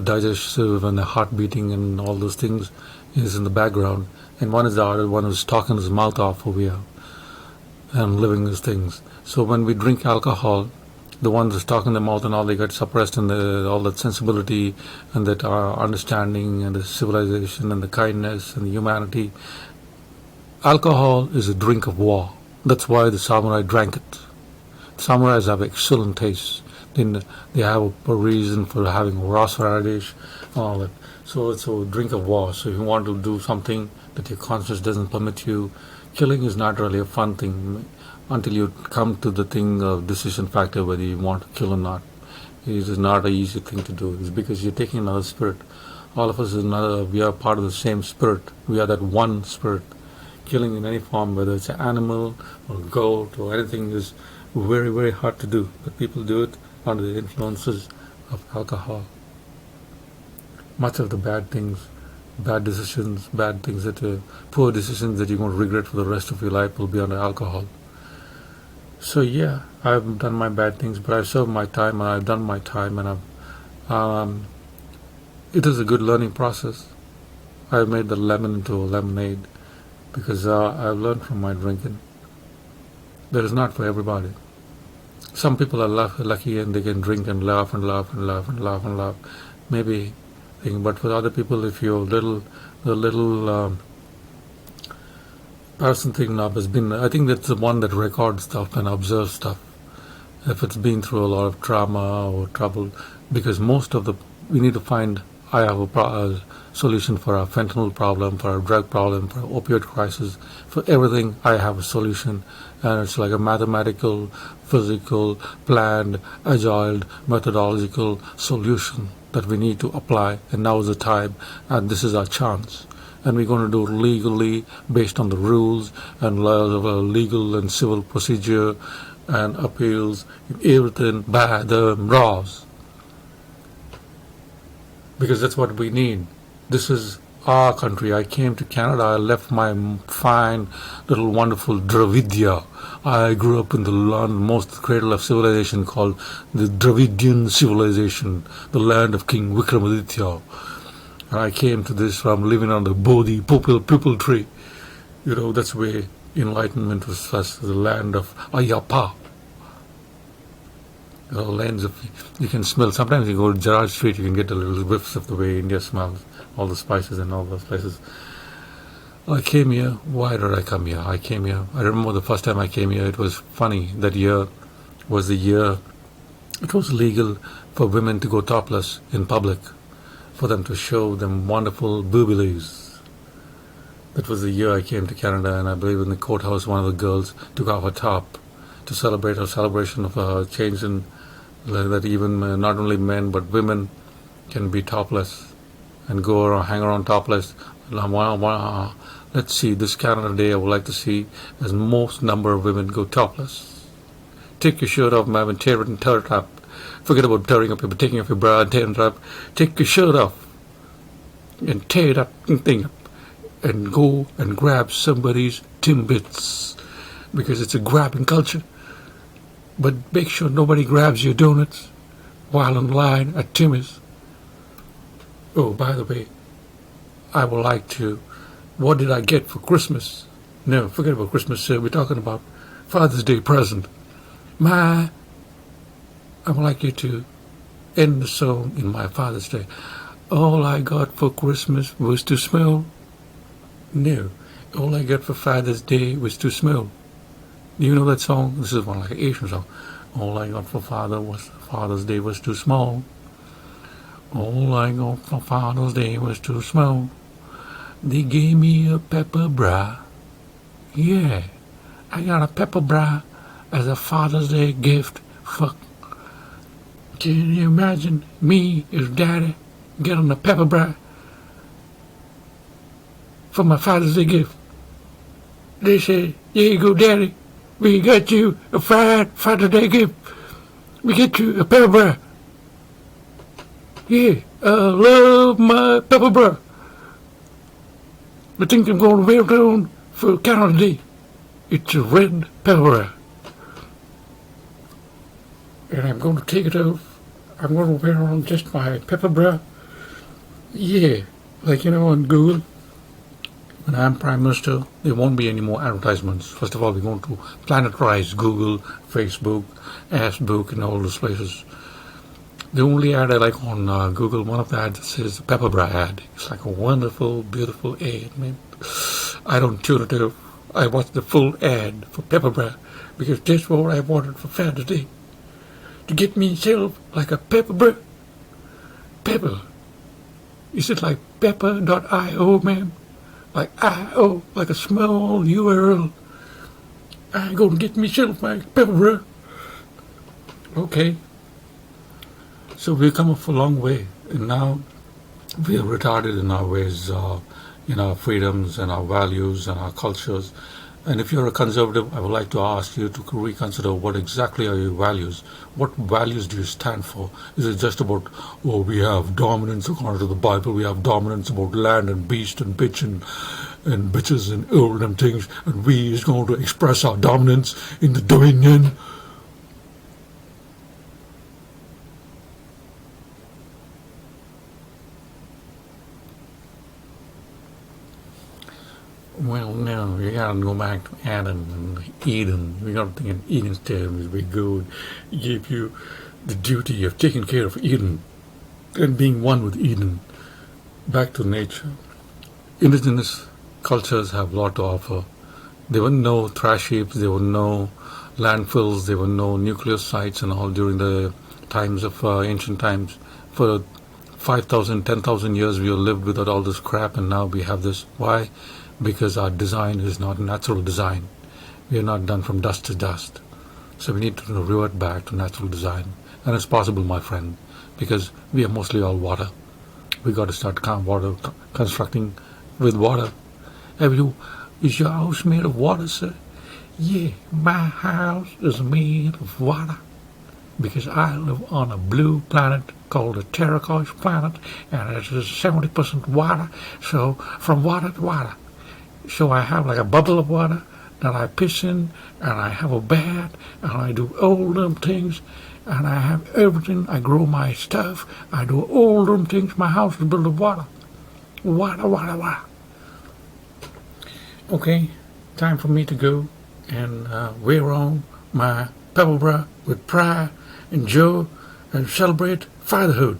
digestive and the heart beating and all those things is in the background. And one is the other one who's talking his mouth off over here and living these things. So when we drink alcohol, the ones that's talking their mouth and all, they get suppressed, and all that sensibility and that understanding and the civilization and the kindness and the humanity. Alcohol is a drink of war. That's why the samurai drank it. Samurais have excellent taste. They have a reason for having horseradish and all that. So it's a drink of war. So if you want to do something that your conscience doesn't permit you, killing is not really a fun thing until you come to the thing of decision factor whether you want to kill or not. It is not an easy thing to do. It's because you're taking another spirit. All of us we are part of the same spirit. We are that one spirit. Killing in any form, whether it's an animal or a goat or anything, is very, very hard to do. But people do it under the influences of alcohol. Much of the bad things, bad decisions, bad things poor decisions that you're going to regret for the rest of your life will be under alcohol. So yeah, I've done my bad things, but I've served my time and I've done my time, and it is a good learning process. I've made the lemon into a lemonade because I've learned from my drinking. That is not for everybody. Some people are lucky and they can drink and laugh and laugh and laugh and laugh and laugh. Maybe, but for other people, if you're the little person thing knob has been, I think that's the one that records stuff and observes stuff. If it's been through a lot of trauma or trouble, because we need to find, I have a solution for our fentanyl problem, for our drug problem, for our opioid crisis, for everything I have a solution. And it's like a mathematical, physical, planned, agile, methodological solution that we need to apply. And now is the time, and this is our chance. And we're going to do it legally, based on the rules and legal and civil procedure and appeals, everything by the laws. Because that's what we need. This is our country. I came to Canada. I left my fine little wonderful Dravidia. I grew up in the most cradle of civilization called the Dravidian civilization, the land of King Vikramaditya. And I came to this from living on the Bodhi pupil tree. That's where enlightenment was first, the land of Ayappa. Lands of, you can smell. Sometimes you go to Gerard Street, you can get a little whiffs of the way India smells, all the spices and all those places. I came here. Why did I come here? I came here. I remember the first time I came here, it was funny. That year was the year it was legal for women to go topless in public, for them to show them wonderful boobies. That was the year I came to Canada, and I believe in the courthouse one of the girls took off her top to celebrate her celebration of a change in that even not only men but women can be topless and go around, hang around topless. Let's see, this Canada Day I would like to see as most number of women go topless. Take your shirt off, ma'am, and tear it up. Forget about tearing up, but taking off your bra and tearing it up. Take your shirt off and tear that thing up and go and grab somebody's Timbits, because it's a grabbing culture. But make sure nobody grabs your donuts while in line at Timmy's. Oh, by the way, I would like to, what did I get for Christmas? No, forget about Christmas. We're talking about Father's Day present. I would like you to end the song in my Father's Day. All I got for Christmas was to smell. No, all I got for Father's Day was to smell. Do you know that song? This is one like an Asian song. All I got for Father's Day was too small. All I got for Father's Day was too small. They gave me a pepper bra. Yeah, I got a pepper bra as a Father's Day gift. Fuck. Can you imagine me as daddy getting a pepper bra for my Father's Day gift? They say, here you go, daddy. We got you a Father's Day gift. We get you a pepper bra. Yeah, I love my pepper bra. I think I'm going to wear it on for Canada Day. It's a red pepper bra. and I'm going to take it off. I'm going to wear on just my pepper bra. Yeah, like on Google. When I'm Prime Minister, there won't be any more advertisements. First of all, we're going to planetarize Google, Facebook, Assbook, and all those places. The only ad I like on Google, one of the ads says the pepper bra ad. It's like a wonderful, beautiful ad, man. I don't tune it off. I watch the full ad for pepper bra because that's what I wanted for Father's Day. To get myself like a pepper bra. Pepper. Is it like pepper.io, man? Like I-O, like a small URL. I'm going to get myself my pepper bra. Okay. So we've come a long way, and now we are retarded in our ways, in our freedoms and our values and our cultures. And if you're a conservative, I would like to ask you to reconsider what exactly are your values. What values do you stand for? Is it just about, we have dominance according to the Bible, we have dominance about land and beast and bitch and bitches and all them things, and we is going to express our dominance in the dominion? Well, no, you gotta go back to Adam and Eden. We gotta think in Eden's terms. We God gave you the duty of taking care of Eden and being one with Eden. Back to nature. Indigenous cultures have a lot to offer. There were no trash heaps, there were no landfills, there were no nuclear sites and all during the times of ancient times. For 5,000, 10,000 years we have lived without all this crap, and now we have this. Why? Because our design is not natural design. We are not done from dust to dust. So we need to revert back to natural design. And it's possible, my friend, because we are mostly all water. We got to start constructing with water. Is your house made of water, sir? Yeah, my house is made of water. Because I live on a blue planet called the Turquoise planet, and it is 70% water, so from water to water. So I have like a bubble of water that I piss in, and I have a bath, and I do all them things, and I have everything. I grow my stuff. I do all them things. My house is built of water. Water, water, water. Okay, time for me to go and wear on my pepper bra with pride and joy and celebrate fatherhood.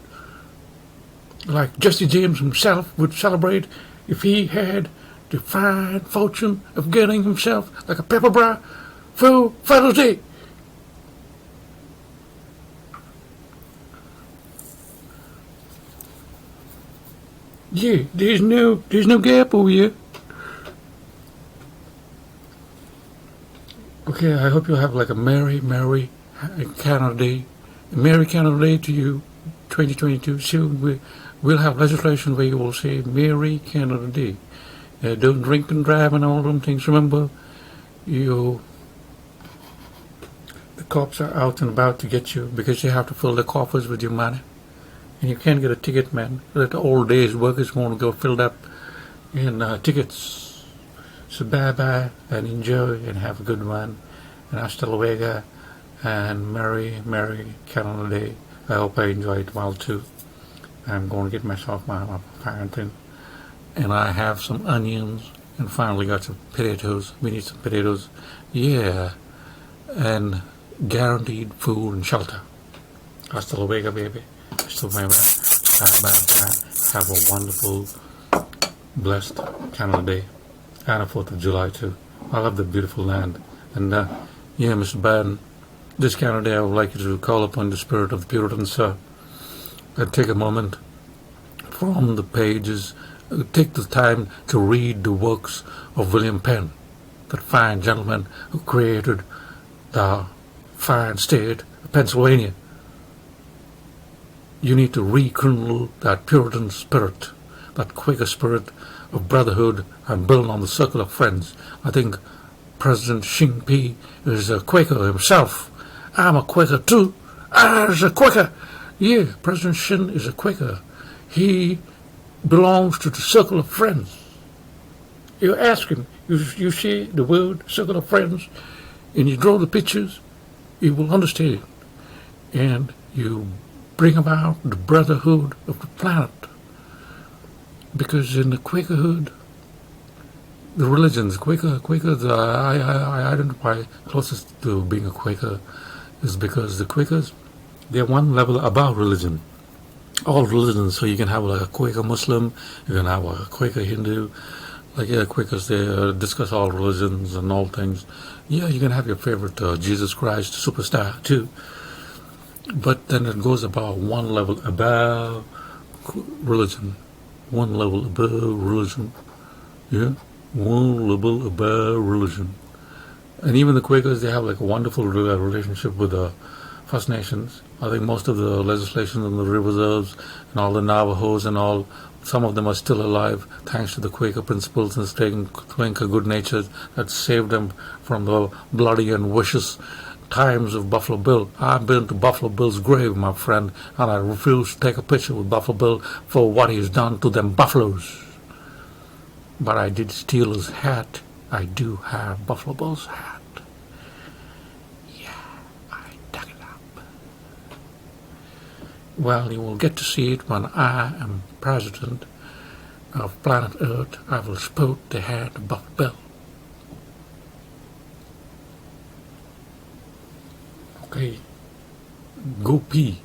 Like Jesse James himself would celebrate if he had the fine fortune of getting himself like a pepper bra for Father's Day. Yeah, there's no gap over here. Okay, I hope you'll have like a merry Canada Day. A merry Canada Day to you, 2022. Soon we'll have legislation where you will say Merry Canada Day. Don't drink and drive and all them things. Remember, the cops are out and about to get you because you have to fill the coffers with your money. And you can't get a ticket, man. The old days workers won't go filled up in tickets. So bye-bye and enjoy and have a good one. And hasta luego and merry Canada Day. I hope I enjoy it well too. I'm going to get myself my parenting. And I have some onions and finally got some potatoes. We need some potatoes. Yeah. And guaranteed food and shelter. Hasta luego, baby. Hasta luego. Have a wonderful, blessed Canada Day. And a 4th of July too. I love the beautiful land. And yeah, Mr. Biden, this Canada Day I would like you to call upon the spirit of the Puritans, sir. And take a moment from the pages. Take the time to read the works of William Penn, that fine gentleman who created the fine state of Pennsylvania. You need to rekindle that Puritan spirit, that Quaker spirit of brotherhood and build on the circle of friends. I think President Xing Pi is a Quaker himself. I'm a Quaker too. I'm a Quaker. Yeah, President Xin is a Quaker. He belongs to the circle of friends. You ask him, you see the word circle of friends, and you draw the pictures, you will understand. and you bring about the brotherhood of the planet. Because in the Quakerhood, the religions, Quakers, I identify closest to being a Quaker is because the Quakers, they're one level above religion. All religions, so you can have like a Quaker Muslim, you can have a Quaker Hindu, like Quakers, they discuss all religions and all things. Yeah, you can have your favorite Jesus Christ superstar too, but then it goes about one level above religion, one level above religion, yeah, one level above religion. And even the Quakers, they have like a wonderful relationship with the First Nations. I think most of the legislation in the reserves and all the Navajos and all, some of them are still alive thanks to the Quaker principles and staying Quaker good nature that saved them from the bloody and vicious times of Buffalo Bill. I've been to Buffalo Bill's grave, my friend, and I refuse to take a picture with Buffalo Bill for what he's done to them buffaloes. But I did steal his hat. I do have Buffalo Bill's hat. Well, you will get to see it when I am president of planet Earth. I will sport the hat of Buffalo Bill. Okay, go pee.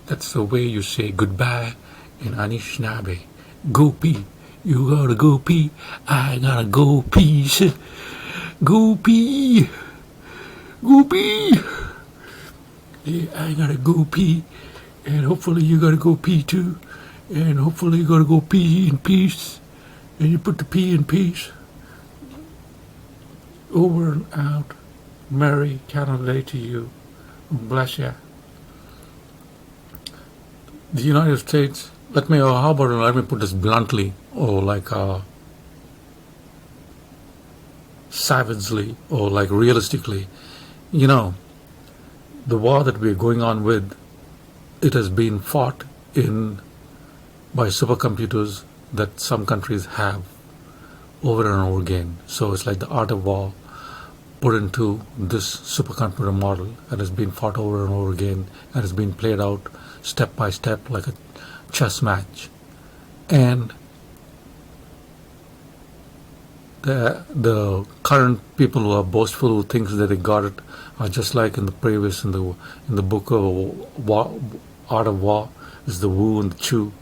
That's the way you say goodbye in Anishinaabe. Go pee. You gotta go pee. I gotta go pee. Go pee. Go pee. Yeah, I gotta go pee. And hopefully you gotta go pee too. And hopefully you gotta go pee in peace. And you put the pee in peace. Over and out. Merry Canada Day to you. Bless ya. The United States, let me put this bluntly, or like savagely, or like realistically. You know, the war that we're going on with, it has been fought in by supercomputers that some countries have over and over again. So it's like the art of war put into this supercomputer model, and has been fought over and over again, and has been played out step by step like a chess match. And the current people who are boastful, who thinks that they got it, are just like in the previous in the book of Art of War, is the Wu and the Chu.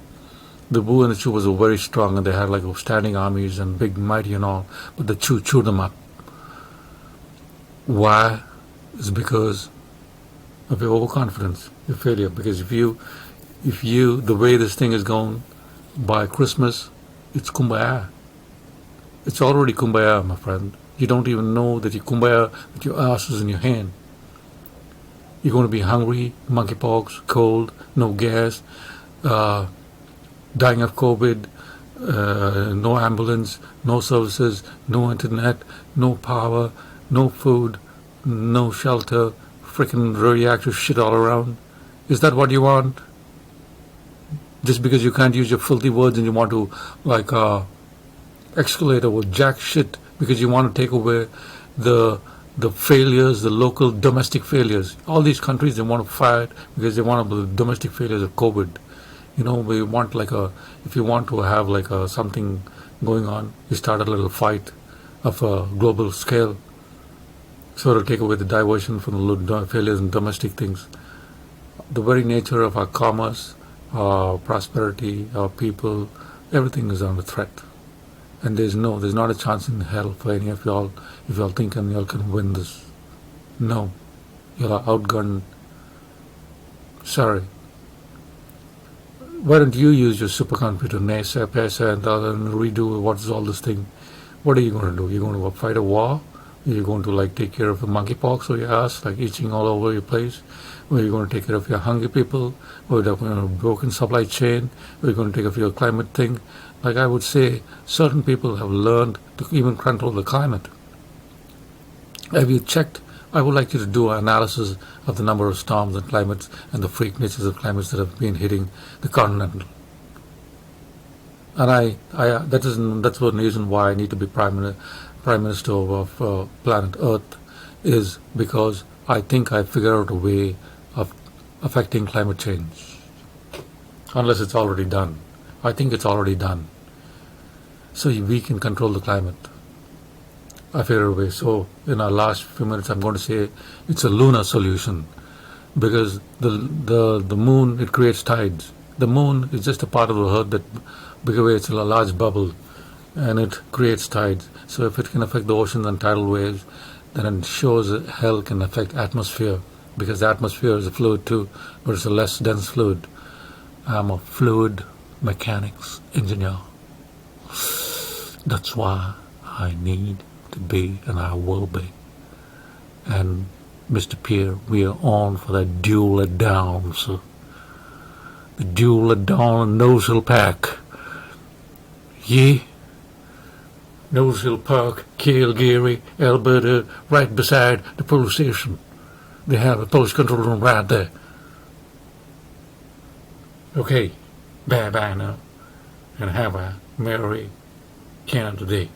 The Wu and the Chu was very strong, and they had like standing armies and big mighty and all, but the Chu chewed them up. Why? It's because of your overconfidence, your failure. Because if you, the way this thing is going, by Christmas, it's kumbaya. It's already kumbaya, my friend. You don't even know that you kumbaya with your ass is in your hand. You're going to be hungry, monkeypox, cold, no gas, dying of COVID, no ambulance, no services, no internet, no power, no food, no shelter, freaking radioactive shit all around. Is that what you want? Just because you can't use your filthy words and you want to like escalate over jack shit because you want to take away the failures, the local domestic failures. All these countries, they want to fight because they want the domestic failures of COVID. You know, we want like if you want to have like something going on, you start a little fight of a global scale, so to take away the diversion from the failures in domestic things. The very nature of our commerce, our prosperity, our people, everything is under threat. And there's not a chance in hell for any of y'all if y'all think y'all can win this. No, y'all are outgunned. Sorry. Why don't you use your supercomputer, NASA, PESA, and redo what's all this thing? What are you going to do? You're going to fight a war? You're going to like take care of the monkeypox or your ass, like itching all over your place? Or you're going to take care of your hungry people? Or the broken supply chain? Or you're going to take care of your climate thing? Like I would say, certain people have learned to even control the climate. Have you checked? I would like you to do an analysis of the number of storms and climates and the freak natures of climates that have been hitting the continental. And that's one reason why I need to be Prime Minister of planet Earth, is because I think I figured out a way of affecting climate change, unless it's already done. I think it's already done. So we can control the climate a fairer way. So in our last few minutes, I'm going to say it's a lunar solution, because the moon, it creates tides. The moon is just a part of the earth that it's a large bubble, and it creates tides. So if it can affect the oceans and tidal waves, then it shows hell can affect atmosphere, because the atmosphere is a fluid too, but it's a less dense fluid. I'm a fluid mechanics engineer. That's why I need to be, and I will be. And Mr. Pierre, we are on for that duel at dawn, sir. The duel at dawn in Nose Hill Park. Yeah. Nose Hill Park, Calgary, Alberta, right beside the police station. They have a police control room right there. Okay, bye-bye now, and have a merry Canada Day.